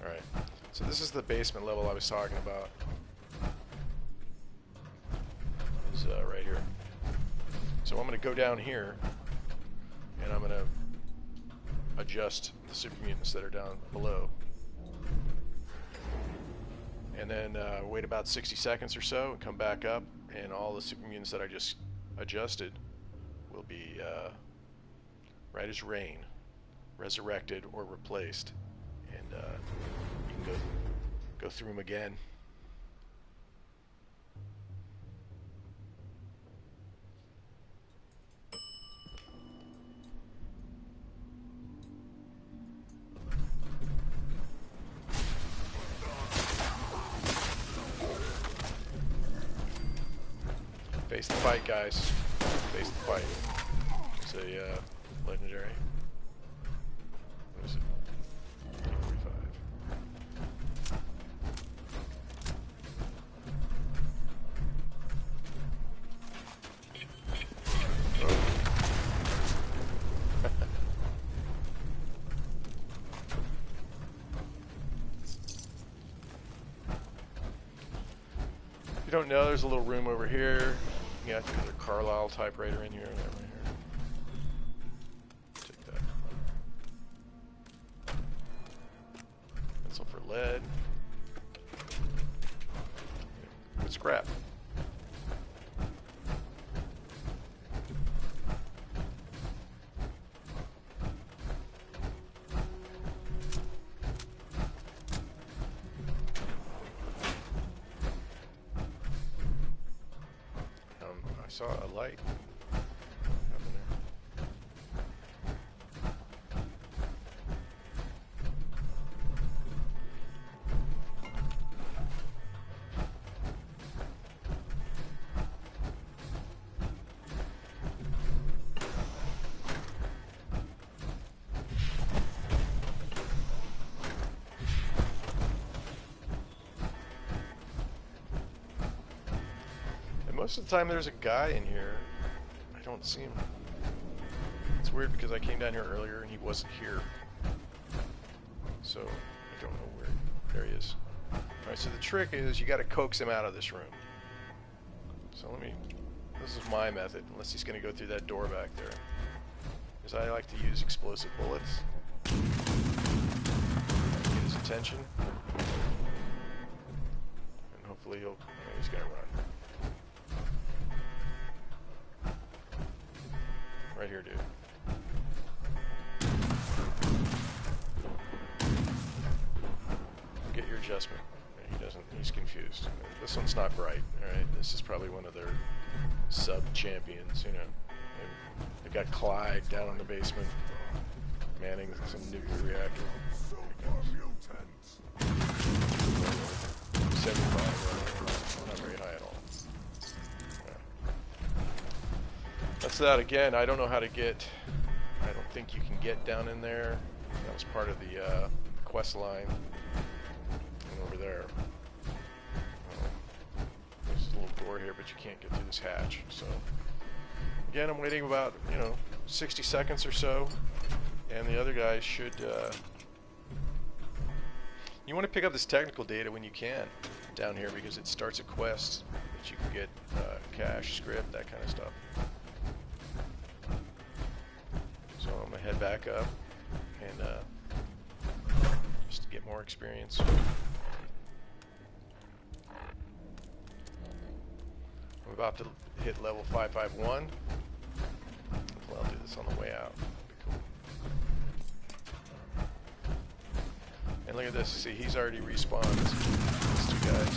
Alright, so this is the basement level I was talking about. It's right here. So I'm going to go down here, and I'm going to adjust the Super-Mutants that are down below. And then wait about 60 seconds or so and come back up, and all the Super-Mutants that I just adjusted will be right as rain, resurrected or replaced, and you can go through them again. Face the fight, guys. Face the fight. It's a legendary. What is it? 45. If you don't know, there's a little room over here. Yeah, I think there's a Carlisle typewriter in here. Right here. Take that. That's all for lead. Good scrap. I saw a light up in there. Most of the time there's a guy in here. I don't see him. It's weird because I came down here earlier and he wasn't here. So I don't know where. There he is. Alright, so the trick is you gotta coax him out of this room. So this is my method, unless he's gonna go through that door back there. Because I like to use explosive bullets. Get his attention. And hopefully he's gonna run. Right here, dude. Get your adjustment. He doesn't, he's confused. This one's not bright, alright? This is probably one of their sub-champions, you know. They've got Clyde down in the basement, manning some nuclear reactor. 75, not very high at all. That's that again. I don't know how to get. I don't think you can get down in there. That was part of the quest line. And over there. There's a little door here, but you can't get through this hatch. So again, I'm waiting about 60 seconds or so, and the other guy should. You want to pick up this technical data when you can down here because it starts a quest that you can get cache, script, that kind of stuff. So I'm going to head back up and just to get more experience. I'm about to hit level 551. Hopefully I'll do this on the way out. That'd be cool. And look at this. See, he's already respawned. These two guys.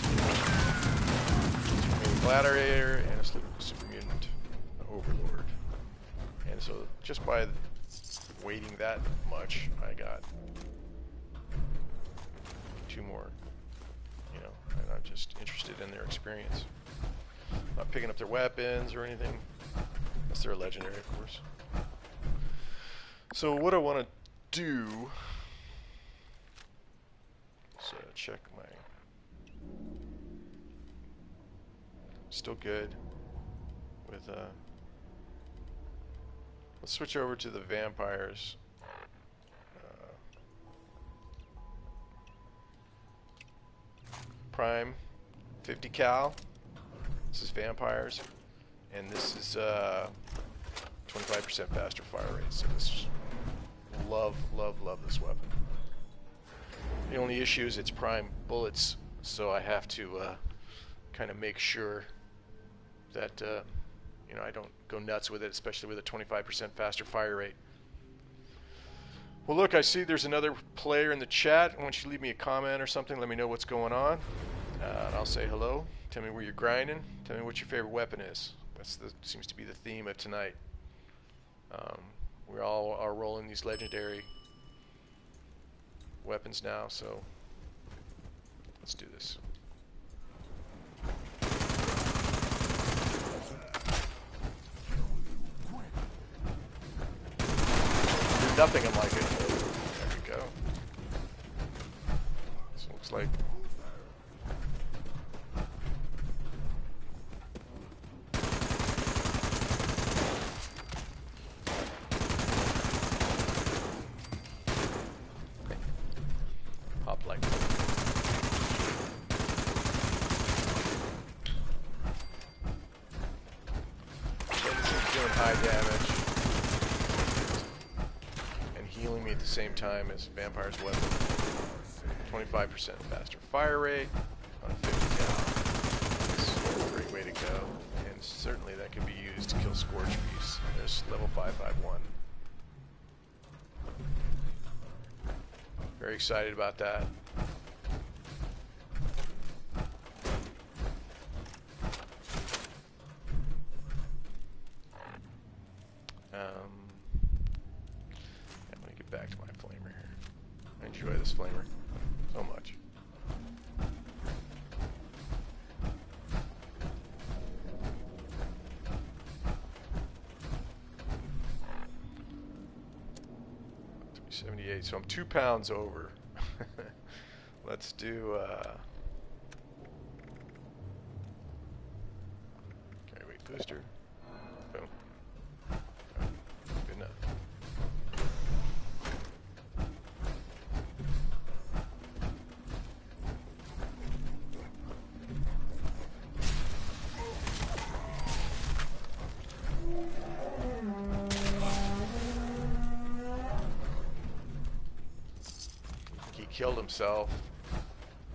A gladiator and a super-mutant overlord. And so just by waiting that much, I got 2 more, and I'm just interested in their experience. Not picking up their weapons or anything, unless they're legendary, of course. So what I want to do is check my... Still good with... Let's switch over to the vampires. Prime, 50 cal. This is vampires, and this is 25% faster fire rate. So this, love this weapon. The only issue is it's prime bullets, so I have to kind of make sure that I don't go nuts with it, especially with a 25% faster fire rate. Well, look, I see there's another player in the chat. Why don't you leave me a comment or something? Let me know what's going on. And I'll say hello. Tell me where you're grinding. Tell me what your favorite weapon is. Seems to be the theme of tonight. We all are rolling these legendary weapons now, so let's do this. nothing like it. There we go. This looks like... Pop like that. Doing high damage and healing me at the same time as Vampire's weapon. 25% faster fire rate on a 50 cal. This is a great way to go, and certainly that can be used to kill Scorchbeast. There's level 551. Very excited about that. I'm going to get back to my flamer here. I enjoy this flamer so much. $378, so I'm 2 pounds over. Let's do carry weight booster. Boom. Good enough. He killed himself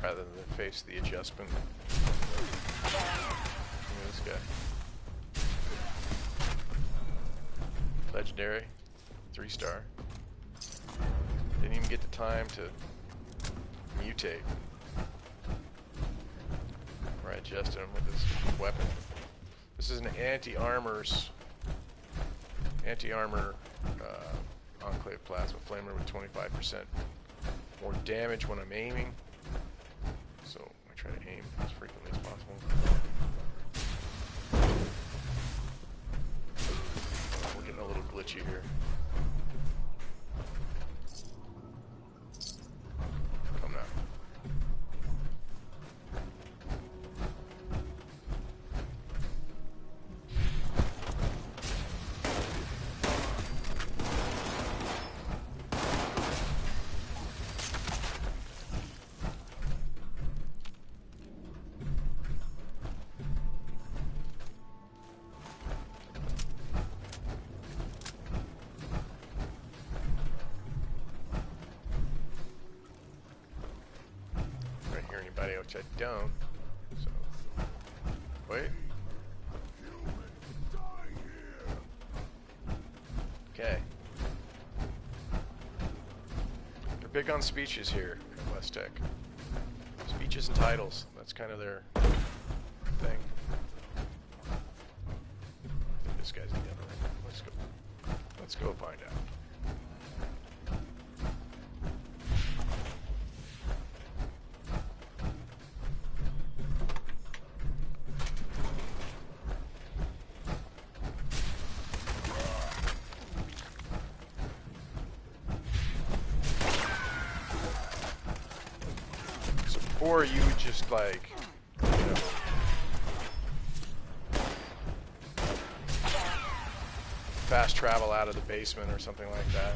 rather than face the adjustment. Look at this guy. Legendary, 3-star. Didn't even get the time to mutate. Or I adjusted him with this weapon. This is an Anti-Armor Enclave Plasma Flamer with 25% more damage when I'm aiming. So I try to aim as frequently as possible. We're getting a little glitchy here. Come now. Which I don't. So wait. Okay. They're big on speeches here at Westtek. Speeches and titles. That's kind of their thing. This guy's in the other room. Let's go. Let's go find out. Or you would just like, you know, fast travel out of the basement or something like that.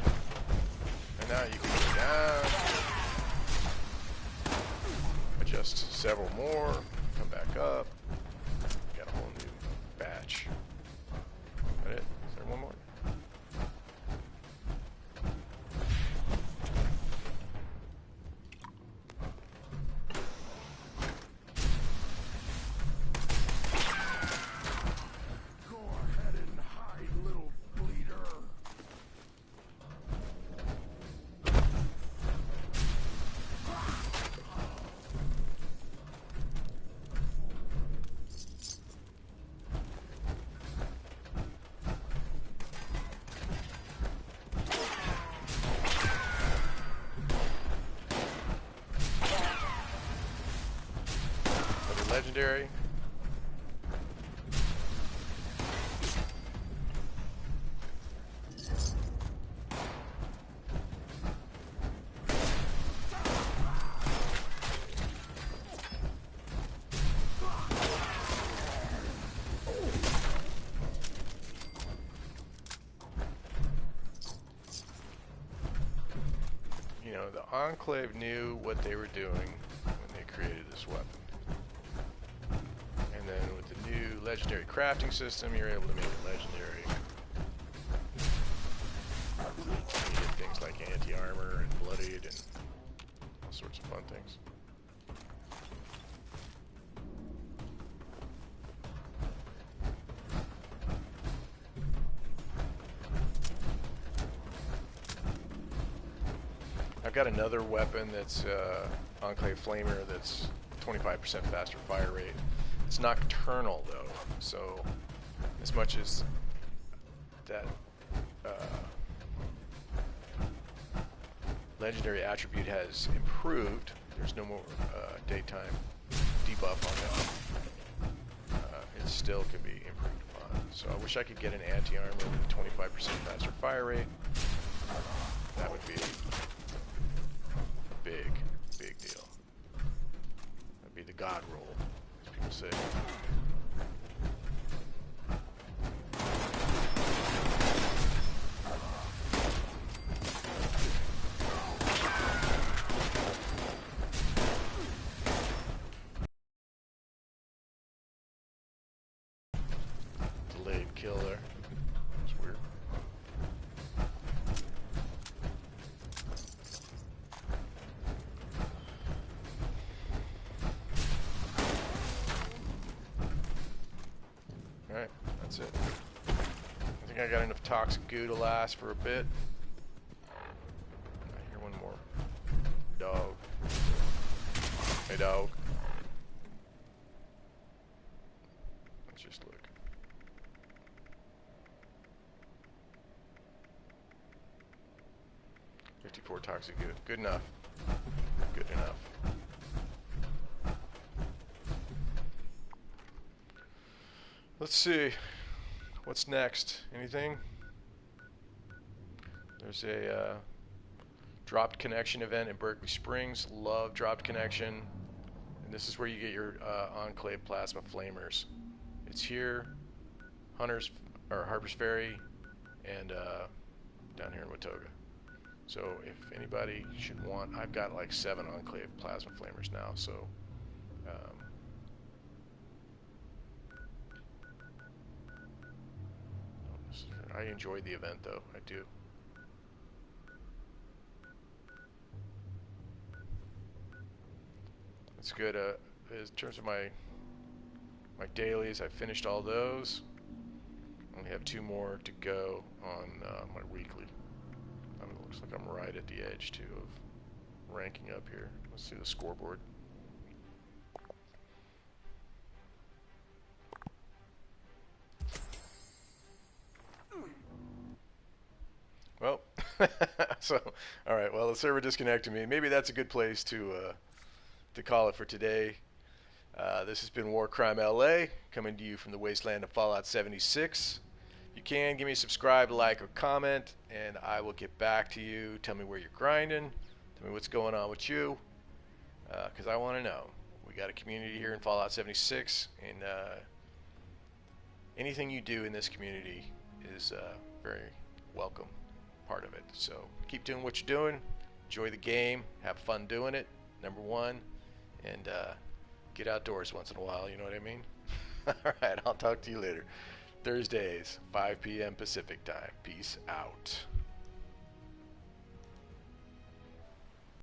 And now you can go down, adjust several more, come back up, got a whole new batch. Is that it? Is there one more? Legendary. the Enclave knew what they were doing when they created this weapon. And then with the new legendary crafting system, you're able to make it legendary. You get things like Anti-Armor and Bloodied and all sorts of fun things. I've got another weapon that's Enclave Flamer that's 25% faster fire rate. It's nocturnal though, so as much as that legendary attribute has improved, there's no more daytime debuff on it. It still can be improved upon. So I wish I could get an anti-armor with 25% faster fire rate. That would be big deal. That'd be the god roll, as people say. Delayed kill there. It's weird. Alright, that's it. I think I got enough toxic goo to last for a bit. I hear one more. Dog. Hey dog. Let's just look. .54 toxic goo. Good enough. Good enough. Let's see. What's next? Anything? There's a dropped connection event in Berkeley Springs. Love dropped connection. And this is where you get your Enclave Plasma Flamers. It's here, Harper's Ferry, and down here in Watoga. So if anybody should want, I've got like 7 Enclave Plasma Flamers now. So I enjoyed the event though. I do. It's good. In terms of my dailies, I finished all those. Only have 2 more to go on my weekly. I mean, it looks like I'm right at the edge too of ranking up here. Let's see the scoreboard. Well, so all right. Well, the server disconnected me. Maybe that's a good place to call it for today. This has been War Crime LA, coming to you from the wasteland of Fallout 76. You can give me a subscribe, like, or comment, and I will get back to you. Tell me where you're grinding. Tell me what's going on with you, because I want to know. We got a community here in Fallout 76, and anything you do in this community is very welcome part of it. So keep doing what you're doing. Enjoy the game. Have fun doing it, number one. And get outdoors once in a while, you know what I mean? Alright, I'll talk to you later. Thursdays, 5 p.m. Pacific time. Peace out.